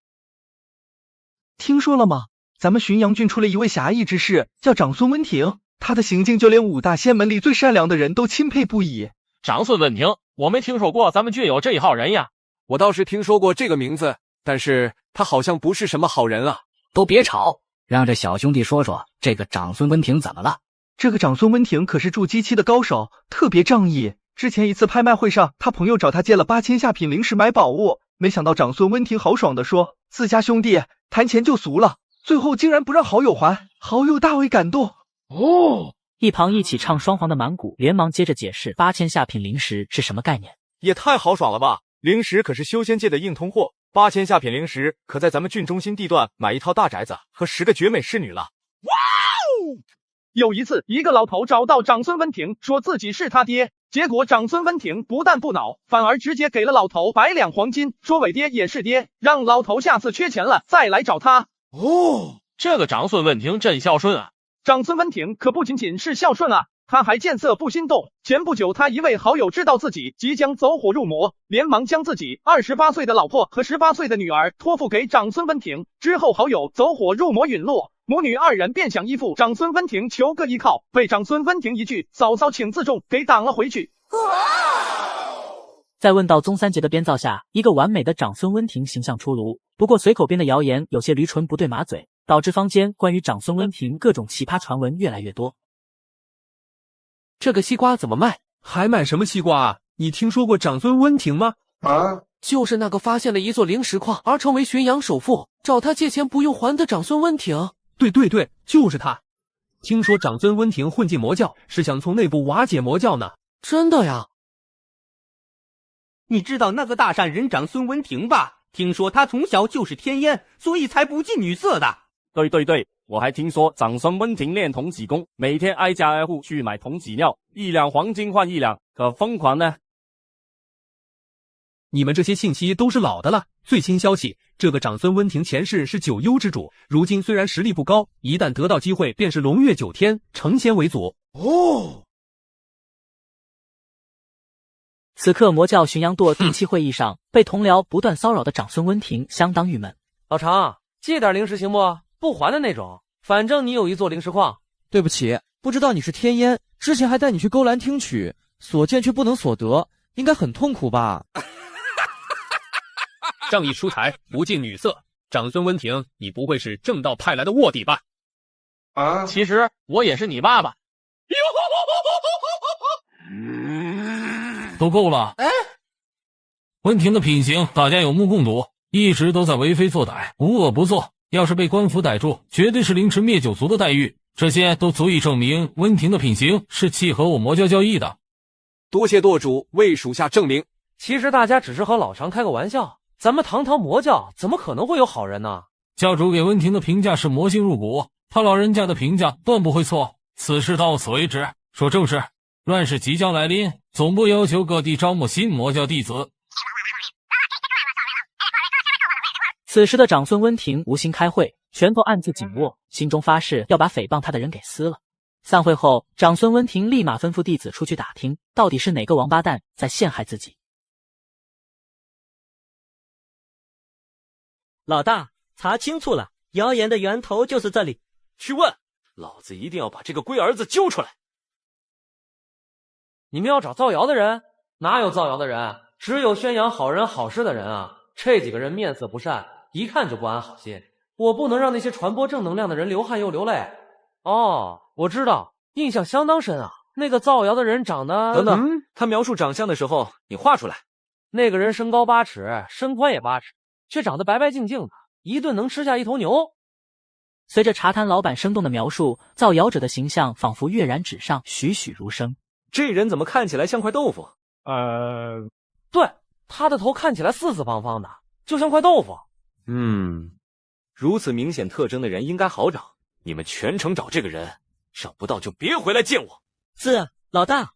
听说了吗？咱们浔阳郡出了一位侠义之士，叫长孙温庭，他的行径就连5大仙门里最善良的人都钦佩不已。长孙温庭，我没听说过咱们郡有这一号人呀。我倒是听说过这个名字，但是他好像不是什么好人啊。都别吵，让这小兄弟说说这个长孙温庭怎么了。这个长孙温庭可是筑基期的高手，特别仗义。之前一次拍卖会上，他朋友找他借了8000下品灵石买宝物，没想到长孙温庭豪爽地说自家兄弟谈钱就俗了，最后竟然不让好友还，好友大为感动。哦，一旁一起唱双簧的满谷连忙接着解释8000下品灵石是什么概念。也太豪爽了吧！灵石可是修仙界的硬通货，8000下品灵石可在咱们郡中心地段买一套大宅子和10个绝美侍女了。哇哦！有一次，一个老头找到长孙温庭，说自己是他爹，结果长孙温庭不但不恼，反而直接给了老头100两黄金，说伪爹也是爹，让老头下次缺钱了再来找他。哦，这个长孙温庭真孝顺啊！长孙温庭可不仅仅是孝顺啊，他还见色不心动。前不久，他一位好友知道自己即将走火入魔，连忙将自己28岁的老婆和18岁的女儿托付给长孙温庭。之后，好友走火入魔陨落，母女2人便想依附长孙温庭求个依靠，被长孙温庭一句嫂嫂请自重给挡了回去。在问道宗三杰的编造下，一个完美的长孙温庭形象出炉。不过随口编的谣言有些驴唇不对马嘴，导致坊间关于长孙温庭各种奇葩传闻越来越多。这个西瓜怎么卖？还卖什么西瓜啊？你听说过长孙温庭吗？就是那个发现了一座灵石矿而成为浔阳首富，找他借钱不用还的长孙温庭。对，就是他。听说长孙温庭混进魔教，是想从内部瓦解魔教呢。真的呀？你知道那个大善人长孙温庭吧？听说他从小就是天烟，所以才不近女色的。对，我还听说长孙温庭练童子功，每天挨家挨户去买童子尿，1两黄金换1两，可疯狂呢。你们这些信息都是老的了。最新消息，这个长孙温庭前世是9幽之主，如今虽然实力不高，一旦得到机会便是龙跃9天，成仙为祖。哦。此刻魔教浔阳舵定期会议上，被同僚不断骚扰的长孙温庭相当郁闷。老常，借点灵石行不？不还的那种，反正你有一座灵石矿。对不起，不知道你是天烟，之前还带你去勾栏听曲，所见却不能所得，应该很痛苦吧？仗义疏财，不近女色，长孙温庭，你不会是正道派来的卧底吧？其实我也是你爸爸。都够了。温庭的品行大家有目共睹，一直都在为非作歹，无恶不作，要是被官府逮住，绝对是凌迟灭九族的待遇。这些都足以证明温庭的品行是契合我魔教教义的。多谢舵主为属下证明。其实大家只是和老常开个玩笑，咱们堂堂魔教怎么可能会有好人呢？教主给温庭的评价是魔性入骨，他老人家的评价断不会错。此事到此为止。说正事，乱世即将来临，总部要求各地招募新魔教弟子。此时的长孙温庭无心开会，拳头暗自紧握，心中发誓要把诽谤他的人给撕了。散会后，长孙温庭立马吩咐弟子出去打听，到底是哪个王八蛋在陷害自己。老大，查清楚了，谣言的源头就是这里。去问，老子一定要把这个龟儿子揪出来。你们要找造谣的人？哪有造谣的人？只有宣扬好人好事的人啊！这几个人面色不善，一看就不安好心。我不能让那些传播正能量的人流汗又流泪。哦，我知道，印象相当深啊。那个造谣的人长得……等等，他描述长相的时候，你画出来。那个人身高8尺，身宽也8尺，却长得白白净净的，一顿能吃下一头牛。随着茶摊老板生动的描述，造谣者的形象仿佛跃然纸上，栩栩如生。这人怎么看起来像块豆腐？对，他的头看起来四四方方的，就像块豆腐。如此明显特征的人应该好找，你们全程找这个人，找不到就别回来见我。是，老大。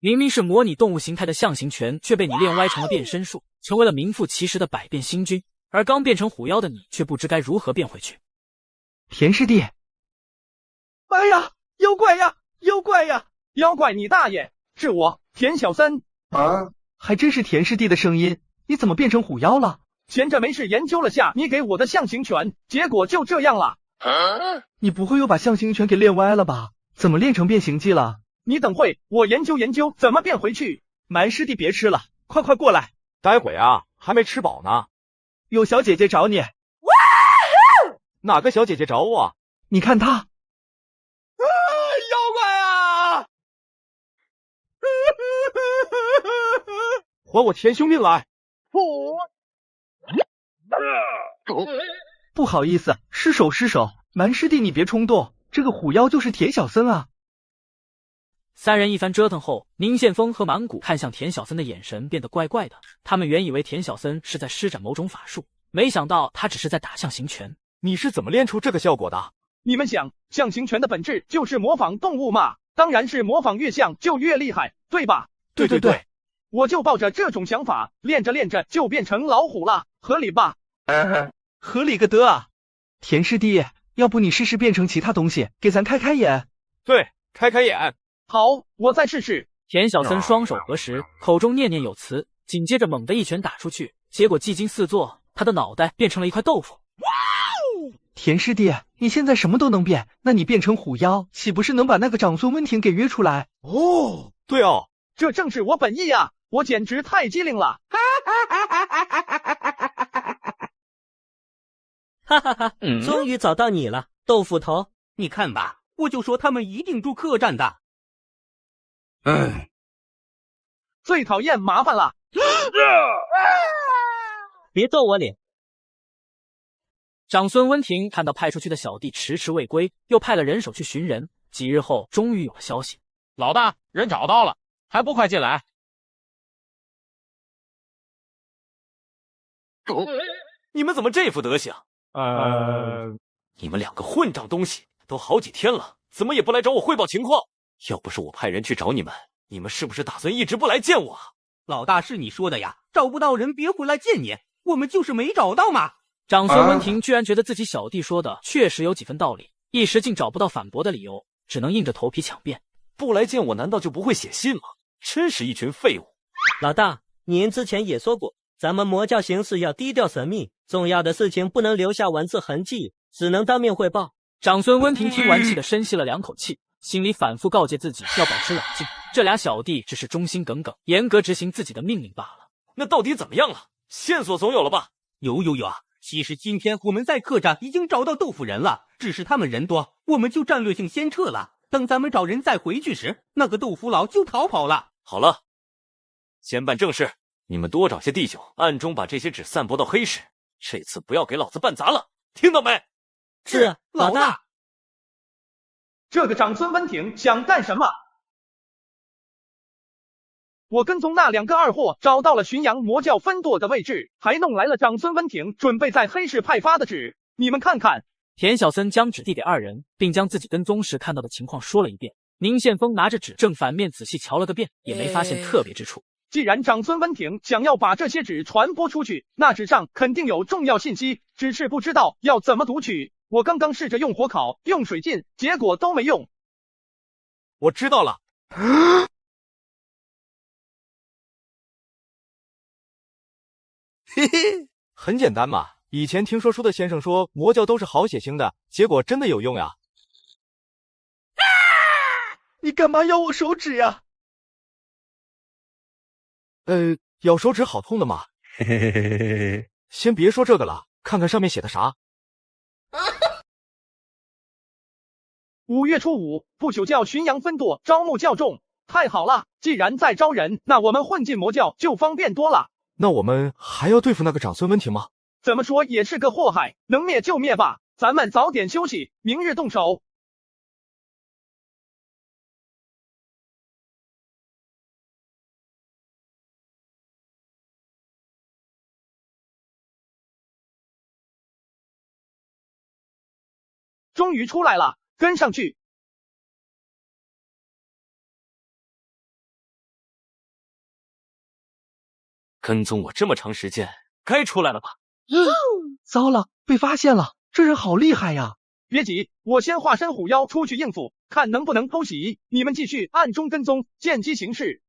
明明是模拟动物形态的象形拳，却被你练歪成了变身术，成为了名副其实的百变星君。而刚变成虎妖的你，却不知该如何变回去。田师弟，哎呀，妖怪呀，妖怪呀！妖怪你大爷！是我田小森啊，还真是田师弟的声音，你怎么变成虎妖了？闲着没事研究了下你给我的象形拳，结果就这样了。你不会又把象形拳给练歪了吧？怎么练成变形计了？你等会，我研究研究怎么变回去。蛮师弟别吃了，快过来。待会啊，还没吃饱呢。有小姐姐找你。哪个小姐姐找我？你看他。妖怪啊！还我田兄弟来！不好意思，失手。蛮师弟你别冲动，这个虎妖就是田小森啊。三人一番折腾后，宁宪峰和满谷看向田小森的眼神变得怪怪的。他们原以为田小森是在施展某种法术，没想到他只是在打象形拳。你是怎么练出这个效果的？你们想，象形拳的本质就是模仿动物嘛，当然是模仿越像就越厉害，对吧？对，我就抱着这种想法，练着练着就变成老虎了，合理吧？合理个得啊！田师弟，要不你试试变成其他东西，给咱开眼。对，开眼。好，我再试试。田小森双手合十，口中念念有词，紧接着猛地一拳打出去，结果技惊四座，他的脑袋变成了一块豆腐。田师弟，你现在什么都能变，那你变成虎妖，岂不是能把那个长孙温庭给约出来？哦，对哦，这正是我本意呀！我简直太机灵了！哈哈哈，终于找到你了，豆腐头！你看吧，我就说他们一定住客栈的。最讨厌麻烦了！别揍我脸！长孙温庭看到派出去的小弟迟迟未归，又派了人手去寻人。几日后，终于有了消息：老大，人找到了，还不快进来！你们怎么这副德行？你们两个混账东西，都好几天了，怎么也不来找我汇报情况？要不是我派人去找你们，你们是不是打算一直不来见我？老大是你说的呀，找不到人别回来见你，我们就是没找到嘛。长孙温庭居然觉得自己小弟说的确实有几分道理，一时竟找不到反驳的理由，只能硬着头皮抢辩。不来见我难道就不会写信吗？真是一群废物！老大，您之前也说过，咱们魔教行事要低调神秘，重要的事情不能留下文字痕迹，只能当面汇报。长孙温庭听完气的深吸了2口气，心里反复告诫自己要保持冷静。这俩小弟只是忠心耿耿，严格执行自己的命令罢了。那到底怎么样了？线索总有了吧？有啊！其实今天我们在客栈已经找到豆腐人了，只是他们人多，我们就战略性先撤了。等咱们找人再回去时，那个豆腐佬就逃跑了。好了，先办正事，你们多找些弟兄，暗中把这些纸散播到黑市。这次不要给老子办砸了，听到没？是，老大。这个长孙温庭想干什么？我跟踪那2个二货，找到了浔阳魔教分舵的位置，还弄来了长孙温庭准备在黑市派发的纸。你们看看。田小森将纸递给二人，并将自己跟踪时看到的情况说了一遍。宁宪峰拿着纸正反面仔细瞧了个遍，也没发现特别之处。既然长孙温庭想要把这些纸传播出去，那纸上肯定有重要信息，只是不知道要怎么读取。我刚刚试着用火烤，用水浸，结果都没用。我知道了。嘿嘿，很简单嘛。以前听说书的先生说魔教都是好血腥的，结果真的有用呀。你干嘛咬我手指呀？咬手指好痛的嘛。嘿嘿嘿嘿嘿。先别说这个了，看看上面写的啥。5月初5，不久就要浔阳分舵，招募教众。太好了，既然在招人，那我们混进魔教就方便多了。那我们还要对付那个长孙温庭吗？怎么说也是个祸害，能灭就灭吧。咱们早点休息，明日动手。终于出来了，跟上去。跟踪我这么长时间，该出来了吧？糟了，被发现了！这人好厉害呀！别急，我先化身虎妖出去应付，看能不能偷袭。你们继续暗中跟踪，见机行事。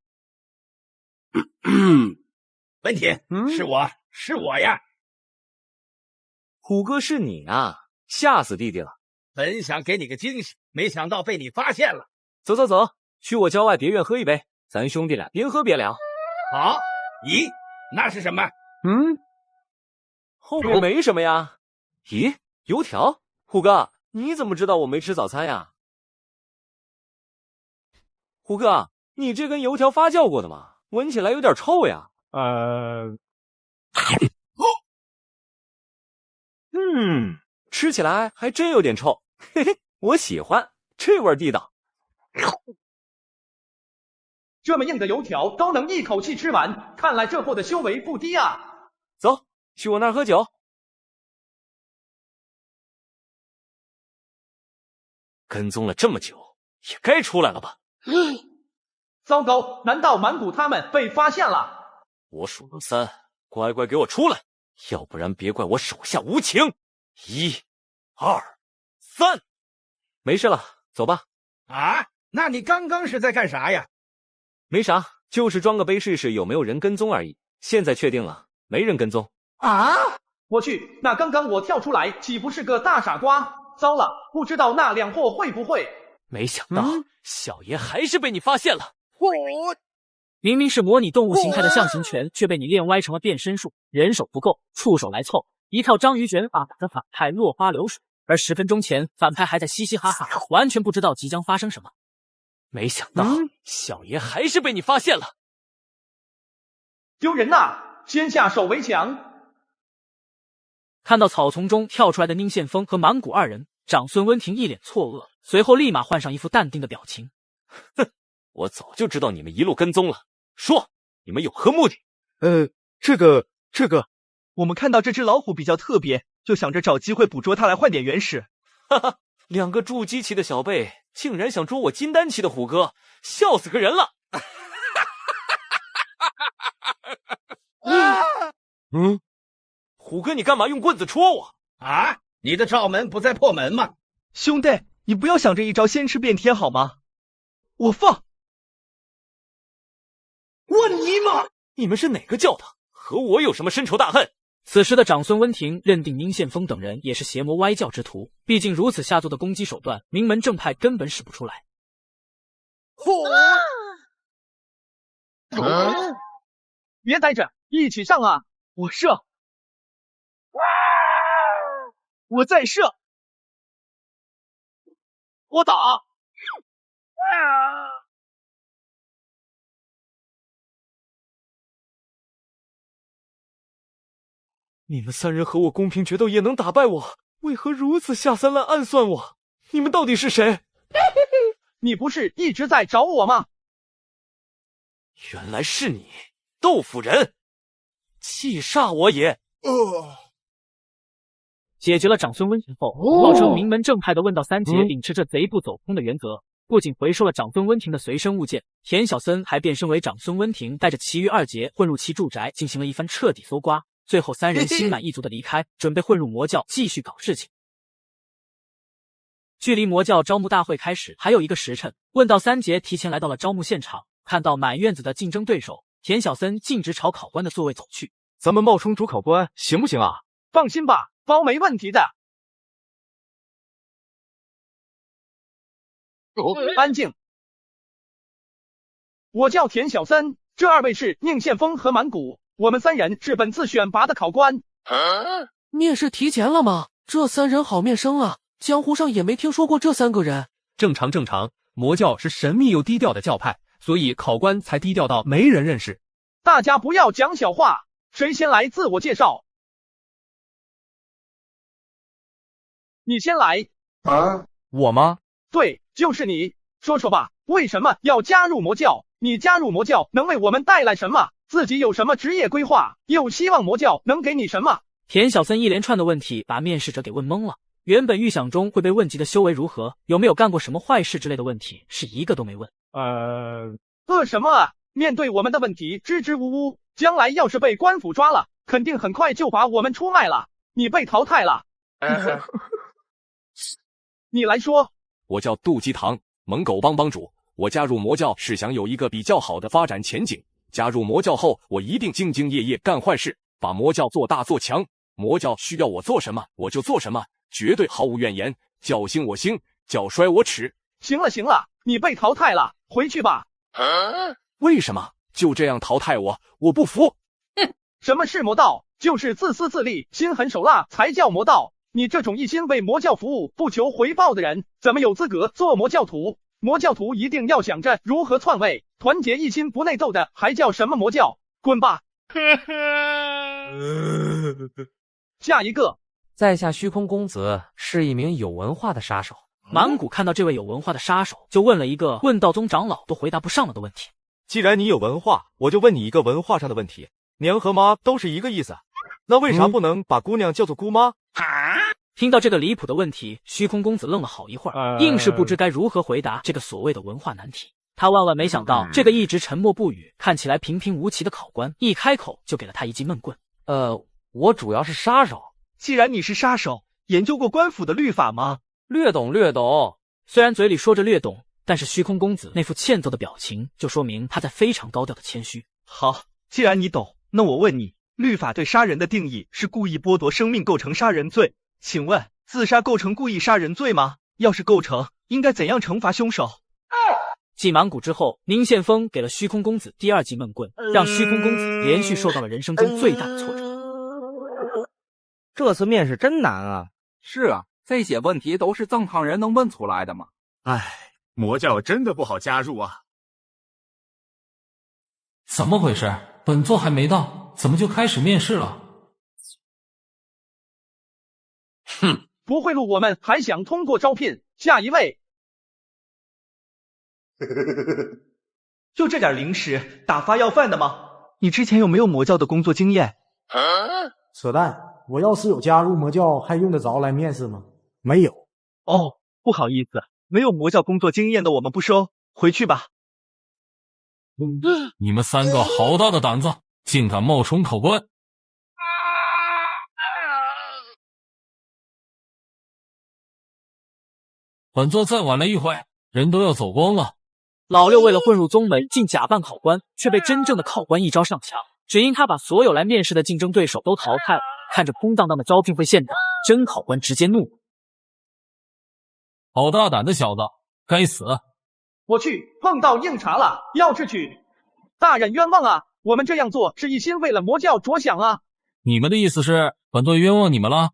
温庭，是我呀！虎哥是你啊，吓死弟弟了！本想给你个惊喜，没想到被你发现了。走，去我郊外别院喝一杯，咱兄弟俩边喝边聊。好。咦，那是什么？后面没什么呀。咦，油条？虎哥，你怎么知道我没吃早餐呀？胡哥，你这根油条发酵过的吗？闻起来有点臭呀。吃起来还真有点臭，嘿嘿，我喜欢，这味儿地道。这么硬的油条都能一口气吃完，看来这货的修为不低啊！走，去我那儿喝酒。跟踪了这么久，也该出来了吧？糟糕，难道满谷他们被发现了？我数到3，乖乖给我出来，要不然别怪我手下无情。1、2、3，没事了，走吧。啊，那你刚刚是在干啥呀？没啥，就是装个杯试试有没有人跟踪而已。现在确定了，没人跟踪。啊！我去，那刚刚我跳出来岂不是个大傻瓜？糟了，不知道那两货会不会……没想到，小爷还是被你发现了。明明是模拟动物形态的象形拳，却被你练歪成了变身术。人手不够，触手来凑，一套章鱼卷法打得反派落花流水。而10分钟前，反派还在嘻嘻哈哈，完全不知道即将发生什么。没想到，小爷还是被你发现了。丢人呐！先下手为强。看到草丛中跳出来的宁宪峰和满谷二人，长孙温庭一脸错愕，随后立马换上一副淡定的表情。哼，我早就知道你们一路跟踪了。说，你们有何目的？这个，我们看到这只老虎比较特别，就想着找机会捕捉它来换点原始。哈哈，2个筑基期的小辈竟然想捉我金丹期的虎哥，笑死个人了！虎哥，你干嘛用棍子戳我？啊，你的罩门不在破门吗？兄弟，你不要想着一招先吃遍天好吗？我放！我尼玛！你们是哪个教的？和我有什么深仇大恨？此时的长孙温庭认定宁宪峰等人也是邪魔歪教之徒，毕竟如此下作的攻击手段，名门正派根本使不出来。别呆着，一起上啊！我射，我再射，我打。你们3人和我公平决斗也能打败我，为何如此下三滥暗算我？你们到底是谁？你不是一直在找我吗？原来是你，豆腐人，气煞我也！解决了长孙温庭后，号称名门正派的问道三杰秉持着贼不走空的原则，不仅回收了长孙温庭的随身物件，田小森还变身为长孙温庭，带着其余2杰混入其住宅，进行了一番彻底搜刮。最后3人心满意足的离开，准备混入魔教继续搞事情。距离魔教招募大会开始还有1个时辰，问道三杰提前来到了招募现场，看到满院子的竞争对手，田小森径直朝考官的座位走去。咱们冒充主考官行不行啊？放心吧，包没问题的。安静。我叫田小森，这2位是宁宪峰和满谷。我们3人是本次选拔的考官。面试提前了吗？这3人好面生啊，江湖上也没听说过这3个人。正常，魔教是神秘又低调的教派，所以考官才低调到没人认识。大家不要讲小话，谁先来自我介绍？你先来。我吗？对，就是你。说说吧，为什么要加入魔教？你加入魔教能为我们带来什么？自己有什么职业规划？又希望魔教能给你什么？田小森一连串的问题把面试者给问懵了。原本预想中会被问及的修为如何，有没有干过什么坏事之类的问题，是一个都没问。什么啊？面对我们的问题支支吾吾，将来要是被官府抓了，肯定很快就把我们出卖了。你被淘汰了。你来说。我叫杜基堂，蒙狗帮帮主。我加入魔教是想有一个比较好的发展前景。加入魔教后，我一定兢兢业业干坏事，把魔教做大做强。魔教需要我做什么，我就做什么，绝对毫无怨言。教兴我兴，教衰我耻。行了，你被淘汰了，回去吧。为什么就这样淘汰我？我不服。什么是魔道？就是自私自利、心狠手辣才叫魔道。你这种一心为魔教服务、不求回报的人，怎么有资格做魔教徒？魔教徒一定要想着如何篡位，团结一心不内斗的，还叫什么魔教？滚吧！下一个，在下虚空公子是一名有文化的杀手。满谷看到这位有文化的杀手，就问了一个问道宗长老都回答不上了的问题。既然你有文化，我就问你一个文化上的问题。娘和妈都是一个意思，那为啥不能把姑娘叫做姑妈？听到这个离谱的问题，虚空公子愣了好一会儿，硬是不知该如何回答这个所谓的文化难题。他万万没想到，这个一直沉默不语、看起来平平无奇的考官，一开口就给了他一记闷棍。我主要是杀手。既然你是杀手，研究过官府的律法吗？略懂略懂。虽然嘴里说着略懂，但是虚空公子那副欠揍的表情，就说明他在非常高调的谦虚。好，既然你懂，那我问你，律法对杀人的定义是故意剥夺生命构成杀人罪，请问自杀构成故意杀人罪吗？要是构成，应该怎样惩罚凶手？继满谷之后，宁宪风给了虚空公子第二记闷棍，让虚空公子连续受到了人生中最大的挫折。这次面试真难啊！是啊，这些问题都是正常人能问出来的吗？唉，魔教真的不好加入啊！怎么回事？本座还没到，怎么就开始面试了？哼，不贿赂我们还想通过招聘？下一位。就这点零食，打发要饭的吗？你之前有没有魔教的工作经验？扯淡！我要是有加入魔教，还用得着来面试吗？没有。哦，不好意思，没有魔教工作经验的我们不收，回去吧。你们三个好大的胆子，竟敢冒充考官！本座再晚来一会，人都要走光了。老六为了混入宗门，竟假扮考官，却被真正的考官一招上墙。只因他把所有来面试的竞争对手都淘汰了。看着空荡荡的招聘会现场，真考官直接怒了：“好大胆的小子，该死！”我去，碰到硬茬了，要智取。大人冤枉啊！我们这样做是一心为了魔教着想啊！你们的意思是本座冤枉你们了？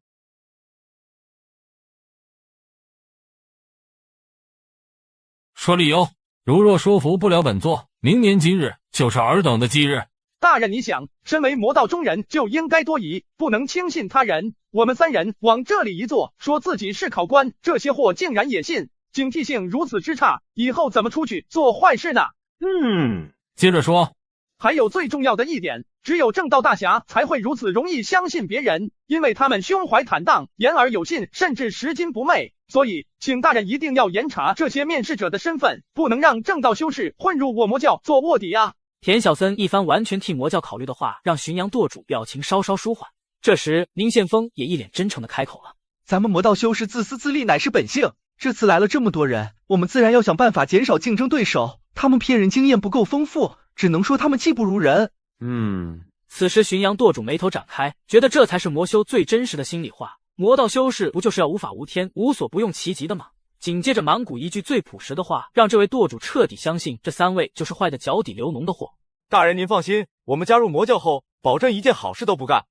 说理由。如若说服不了本座，明年今日就是尔等的忌日。大人，你想，身为魔道中人就应该多疑，不能轻信他人。我们三人往这里一坐，说自己是考官，这些货竟然也信，警惕性如此之差，以后怎么出去做坏事呢？接着说。还有最重要的一点，只有正道大侠才会如此容易相信别人，因为他们胸怀坦荡，言而有信，甚至拾金不昧。所以，请大人一定要严查这些面试者的身份，不能让正道修士混入我魔教做卧底啊！田小森一番完全替魔教考虑的话，让巡阳舵主表情稍稍舒缓。这时，宁宪风也一脸真诚的开口了：“咱们魔道修士自私自利乃是本性，这次来了这么多人，我们自然要想办法减少竞争对手。他们骗人经验不够丰富，只能说他们技不如人。”此时巡阳舵主眉头展开，觉得这才是魔修最真实的心里话。魔道修士不就是要无法无天、无所不用其极的吗？紧接着满谷一句最朴实的话，让这位舵主彻底相信这三位就是坏的脚底流脓的货。大人您放心，我们加入魔教后，保证一件好事都不干。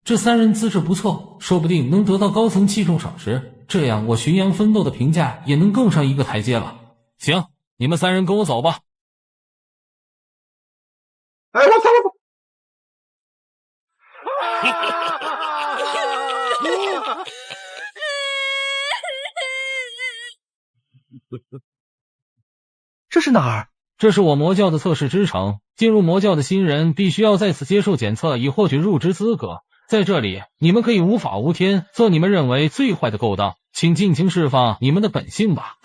这三人资质不错，说不定能得到高层器重赏识，这样我巡阳奋斗的评价也能更上一个台阶了。行，你们三人跟我走吧。我走。这是哪儿？这是我魔教的测试之城，进入魔教的新人必须要在此接受检测，以获取入职资格。在这里，你们可以无法无天，做你们认为最坏的勾当，请尽情释放你们的本性吧。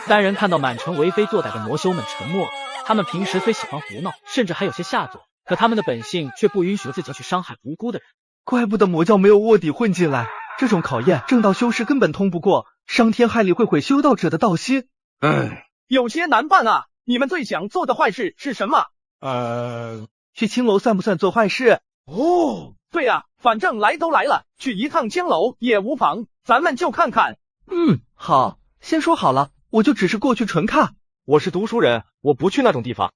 三人看到满城为非作歹的魔修们沉默了。他们平时虽喜欢胡闹，甚至还有些下作，可他们的本性却不允许自己去伤害无辜的人。怪不得魔教没有卧底混进来，这种考验正道修士根本通不过，伤天害理会毁修道者的道心。有些难办啊！你们最想做的坏事是什么？去青楼算不算做坏事？对啊，反正来都来了，去一趟青楼也无妨，咱们就看看。好，先说好了，我就只是过去纯看。我是读书人，我不去那种地方。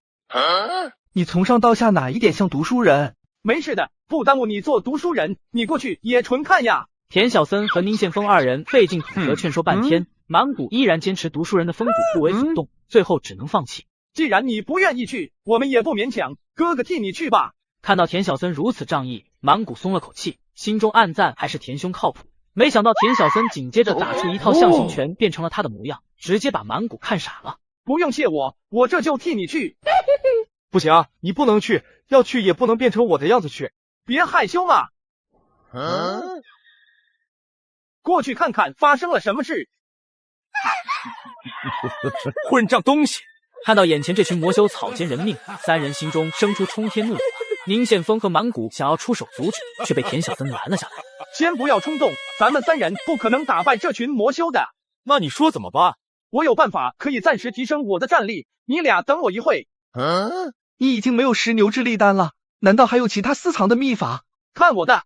你从上到下哪一点像读书人？没事的，不耽误你做读书人，你过去也纯看呀。田小森和宁宪峰二人费尽口舌劝说半天，满谷依然坚持读书人的风骨不为所动，最后只能放弃。既然你不愿意去，我们也不勉强，哥哥替你去吧。看到田小森如此仗义，满谷松了口气，心中暗赞还是田兄靠谱。没想到田小森紧接着打出一套象形拳，变成了他的模样，直接把满谷看傻了。不用谢我，我这就替你去。不行，你不能去，要去也不能变成我的样子去。别害羞嘛。过去看看发生了什么事。混账东西！看到眼前这群魔修草菅人命，三人心中生出冲天怒火。宁宪峰和满谷想要出手阻止，却被田小森拦了下来。先不要冲动，咱们三人不可能打败这群魔修的。那你说怎么办？我有办法可以暂时提升我的战力，你俩等我一会。你已经没有10牛之力丹了，难道还有其他私藏的秘法？看我的！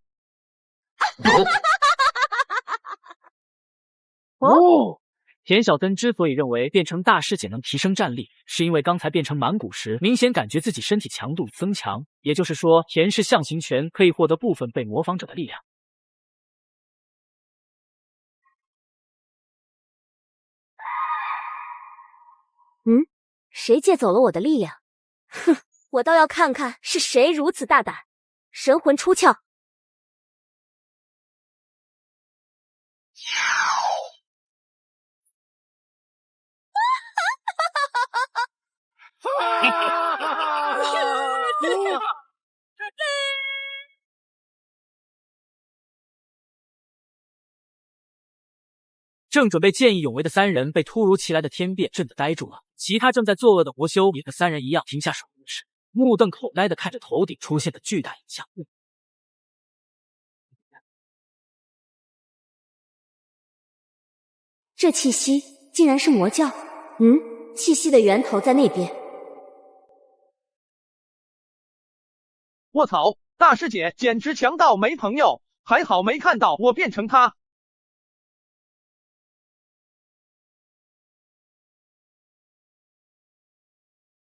哦，田小森之所以认为变成大师姐能提升战力，是因为刚才变成满谷时，明显感觉自己身体强度增强，也就是说，田氏象形拳可以获得部分被模仿者的力量。谁借走了我的力量？哼，我倒要看看是谁如此大胆！神魂出窍！正准备见义勇为的三人被突如其来的天变震得呆住了，其他正在作恶的魔修也和三人一样停下手中的事，目瞪口呆地看着头顶出现的巨大影像。这气息竟然是魔教，气息的源头在那边。卧槽，大师姐简直强到没朋友，还好没看到我变成她。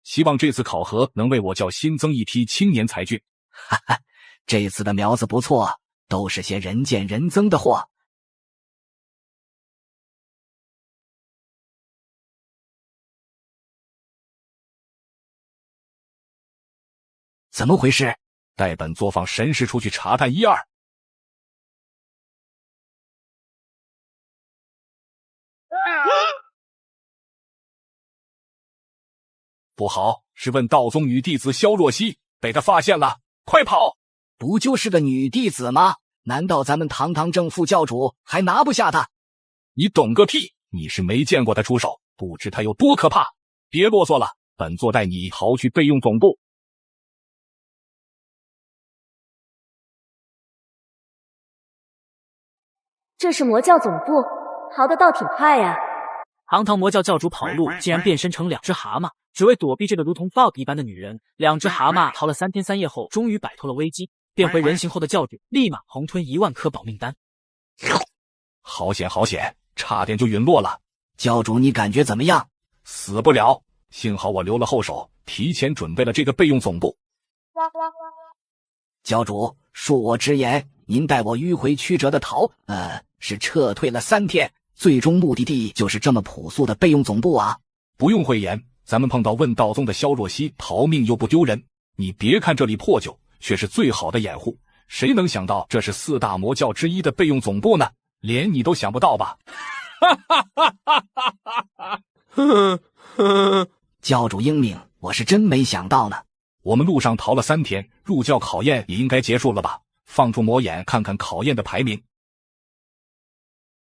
希望这次考核能为我教新增一批青年才俊。哈哈，这次的苗子不错，都是些人见人憎的货。怎么回事？带本作坊神识出去查探一二。不好，是问道宗女弟子萧若曦，被他发现了，快跑！不就是个女弟子吗？难道咱们堂堂正副教主还拿不下她？你懂个屁！你是没见过他出手，不知他有多可怕。别啰嗦了，本座带你逃去备用总部。这是魔教总部，逃得倒挺快呀。堂堂魔教教主跑路，竟然变身成2只蛤蟆，只为躲避这个如同 bug 一般的女人。2只蛤蟆逃了3天3夜后，终于摆脱了危机，变回人形后的教主立马红吞1万颗保命丹。好险好险，差点就陨落了。教主你感觉怎么样？死不了，幸好我留了后手，提前准备了这个备用总部。教主，恕我直言，您带我迂回曲折的逃，是撤退了3天，最终目的地就是这么朴素的备用总部啊！不用讳言，咱们碰到问道宗的萧若曦，逃命又不丢人。你别看这里破旧，却是最好的掩护。谁能想到这是4大魔教之一的备用总部呢？连你都想不到吧？教主英明，我是真没想到呢。我们路上逃了3天，入教考验也应该结束了吧？放出魔眼看看考验的排名。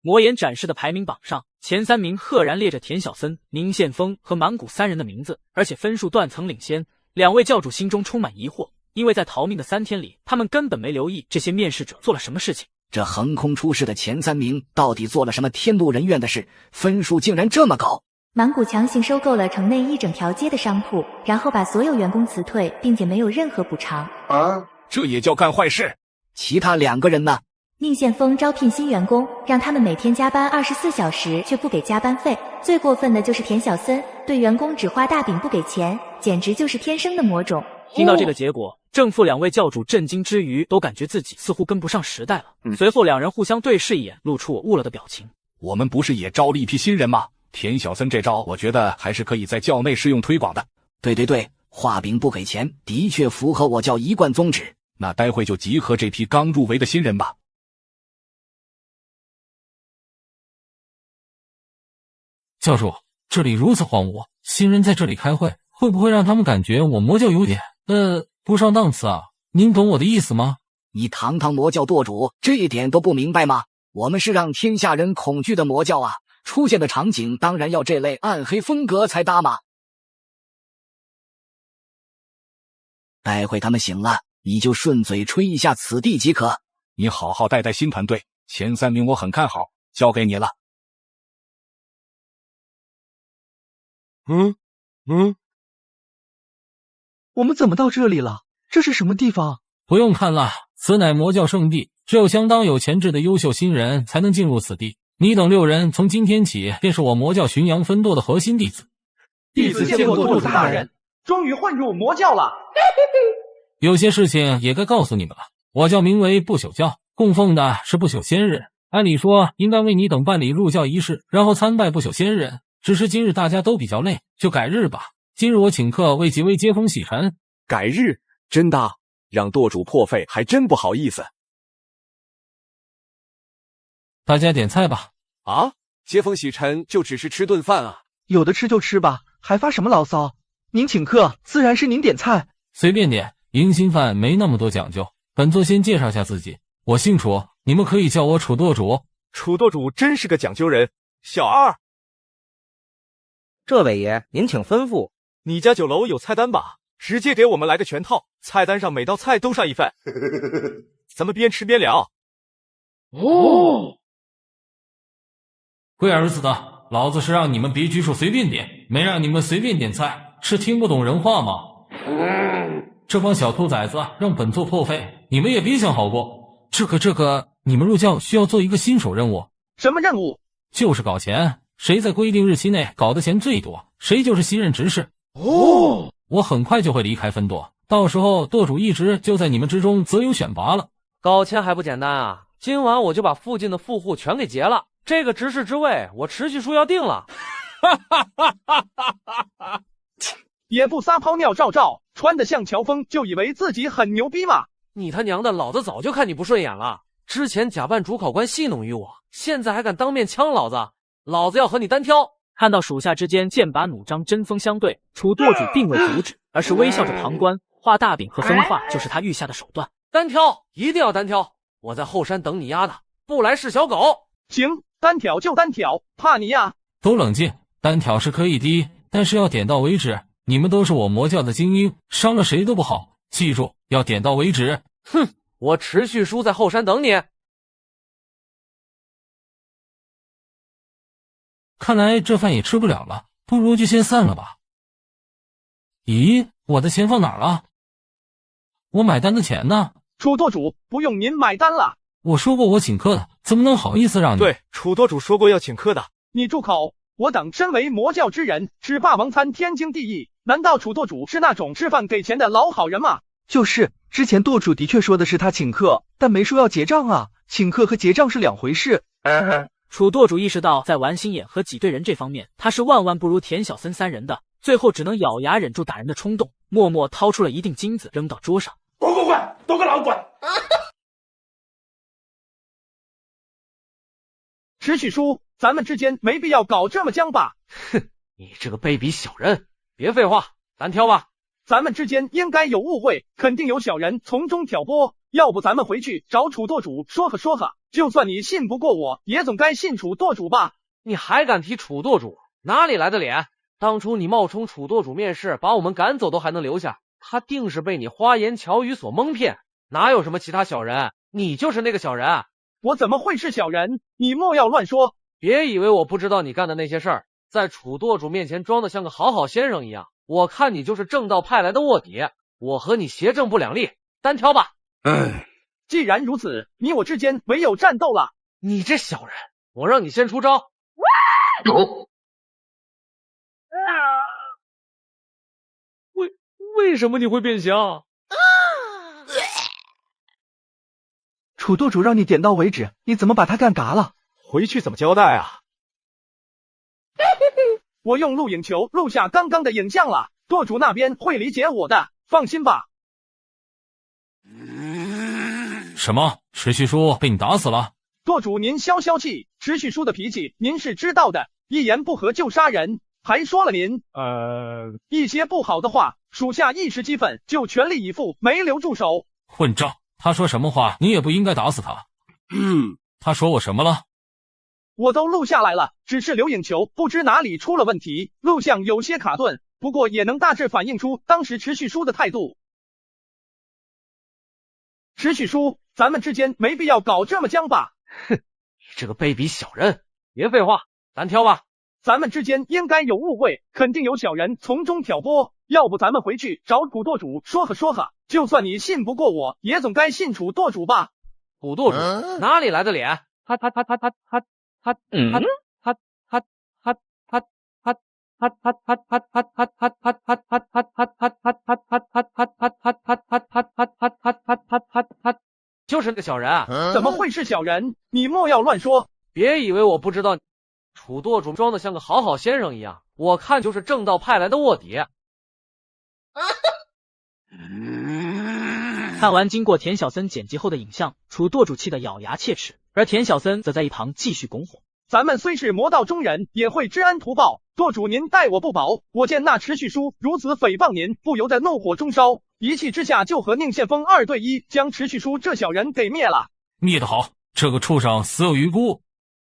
魔眼展示的排名榜上，前3名赫然列着田小森、宁宪峰和满谷3人的名字，而且分数断层领先。2位教主心中充满疑惑，因为在逃命的3天里，他们根本没留意这些面试者做了什么事情。这横空出世的前3名到底做了什么天怒人怨的事？分数竟然这么高！满谷强行收购了城内一整条街的商铺，然后把所有员工辞退，并且没有任何补偿。这也叫干坏事？其他2个人呢？宁宪峰招聘新员工，让他们每天加班24小时，却不给加班费。最过分的就是田小森，对员工只画大饼不给钱，简直就是天生的魔种。听到这个结果，正副两位教主震惊之余，都感觉自己似乎跟不上时代了。随后两人互相对视一眼，露出我悟了的表情。我们不是也招了一批新人吗？田小森这招，我觉得还是可以在教内适用推广的。对，画饼不给钱，的确符合我教一贯宗旨。那待会就集合这批刚入围的新人吧。教主，这里如此荒芜，新人在这里开会，会不会让他们感觉我魔教有点不上档次啊？您懂我的意思吗？你堂堂魔教舵主，这一点都不明白吗？我们是让天下人恐惧的魔教啊，出现的场景当然要这类暗黑风格才搭嘛。待会他们醒了，你就顺嘴吹一下此地即可。你好好带新团队，前3名我很看好，交给你了。我们怎么到这里了？这是什么地方？不用看了，此乃魔教圣地，只有相当有潜质的优秀新人才能进入此地。你等6人从今天起便是我魔教浔阳分舵的核心弟子。弟子见过舵主大人，终于混入魔教了。有些事情也该告诉你们了，我教名为不朽教，供奉的是不朽仙人。按理说应该为你等办理入教仪式，然后参拜不朽仙人。只是今日大家都比较累，就改日吧。今日我请客为几位接风洗尘。改日？真的？让舵主破费还真不好意思。大家点菜吧。啊？接风洗尘就只是吃顿饭啊？有的吃就吃吧，还发什么牢骚？您请客，自然是您点菜。随便点，迎新饭没那么多讲究。本座先介绍下自己，我姓楚，你们可以叫我楚舵主。楚舵主真是个讲究人。小二，这位爷，您请吩咐。你家酒楼有菜单吧？直接给我们来个全套，菜单上每道菜都上一份，咱们边吃边聊。贵儿子的，老子是让你们别拘束随便点，没让你们随便点菜，是听不懂人话吗？这帮小兔崽子让本座破费，你们也别想好过。这个，你们入教需要做一个新手任务。什么任务？就是搞钱，谁在规定日期内搞的钱最多，谁就是新任执事。我很快就会离开分舵，到时候舵主一职就在你们之中择优选拔了。搞钱还不简单啊，今晚我就把附近的富户全给劫了，这个执事之位我持续书要定了。也不撒泡尿照照，穿得像乔峰就以为自己很牛逼嘛。你他娘的，老子早就看你不顺眼了，之前假扮主考官戏弄于我，现在还敢当面呛老子，老子要和你单挑。看到属下之间剑拔弩张，针锋相对，楚舵主并未阻止，而是微笑着旁观。画大饼和分化就是他御下的手段。单挑，一定要单挑！我在后山等你丫的，不来是小狗。行，单挑就单挑，怕你呀！都冷静，单挑是可以的，但是要点到为止。你们都是我魔教的精英，伤了谁都不好。记住，要点到为止。哼，我持续输在后山等你。看来这饭也吃不了了，不如就先散了吧。咦，我的钱放哪儿了？我买单的钱呢？楚舵主，不用您买单了。我说过我请客的，怎么能好意思让你？对，楚舵主说过要请客的。你住口！我等身为魔教之人，吃霸王餐天经地义。难道楚舵主是那种吃饭给钱的老好人吗？就是，之前舵主的确说的是他请客，但没说要结账啊。请客和结账是两回事。楚舵主意识到在玩心眼和挤兑人这方面，他是万万不如田小森3人的，最后只能咬牙忍住打人的冲动，默默掏出了一锭金子扔到桌上。滚！都给老滚！持续输，咱们之间没必要搞这么僵吧？哼，你这个卑鄙小人！别废话，单挑吧。咱们之间应该有误会，肯定有小人从中挑拨。要不咱们回去找楚舵主说和，就算你信不过我，也总该信楚舵主吧？你还敢提楚舵主？哪里来的脸？当初你冒充楚舵主面试，把我们赶走都还能留下，他定是被你花言巧语所蒙骗，哪有什么其他小人？你就是那个小人。我怎么会是小人？你莫要乱说！别以为我不知道你干的那些事儿，在楚舵主面前装得像个好好先生一样，我看你就是正道派来的卧底，我和你邪正不两立，单挑吧。既然如此，你我之间唯有战斗了。你这小人，我让你先出招。为什么你会变强？楚舵主让你点到为止，你怎么把他干嘎了？回去怎么交代啊？我用录影球录下刚刚的影像了，舵主那边会理解我的，放心吧。什么？持续叔被你打死了？舵主您消消气，持续叔的脾气您是知道的，一言不合就杀人，还说了您一些不好的话，属下一时激愤就全力以赴，没留住手。混账！他说什么话，你也不应该打死他。他说我什么了？我都录下来了，只是留影球不知哪里出了问题，录像有些卡顿，不过也能大致反映出当时持续叔的态度。持续叔，咱们之间没必要搞这么僵吧？哼，你这个卑鄙小人！别废话，单挑吧。咱们之间应该有误会，肯定有小人从中挑拨，要不咱们回去找楚舵主说和说和，就算你信不过我，也总该信楚舵主吧？楚舵主哪里来的脸？就是那个小人啊！怎么会是小人？你莫要乱说！别以为我不知道，楚舵主装的像个好好先生一样，我看就是正道派来的卧底。看完经过田小森剪辑后的影像，楚舵主气得咬牙切齿，而田小森则在一旁继续拱火。咱们虽是魔道中人，也会知恩图报。舵主您待我不薄，我见那持续叔如此诽谤您，不由得怒火中烧，一气之下就和宁宪峰2对1，将持续叔这小人给灭了。灭得好，这个畜生死有余辜。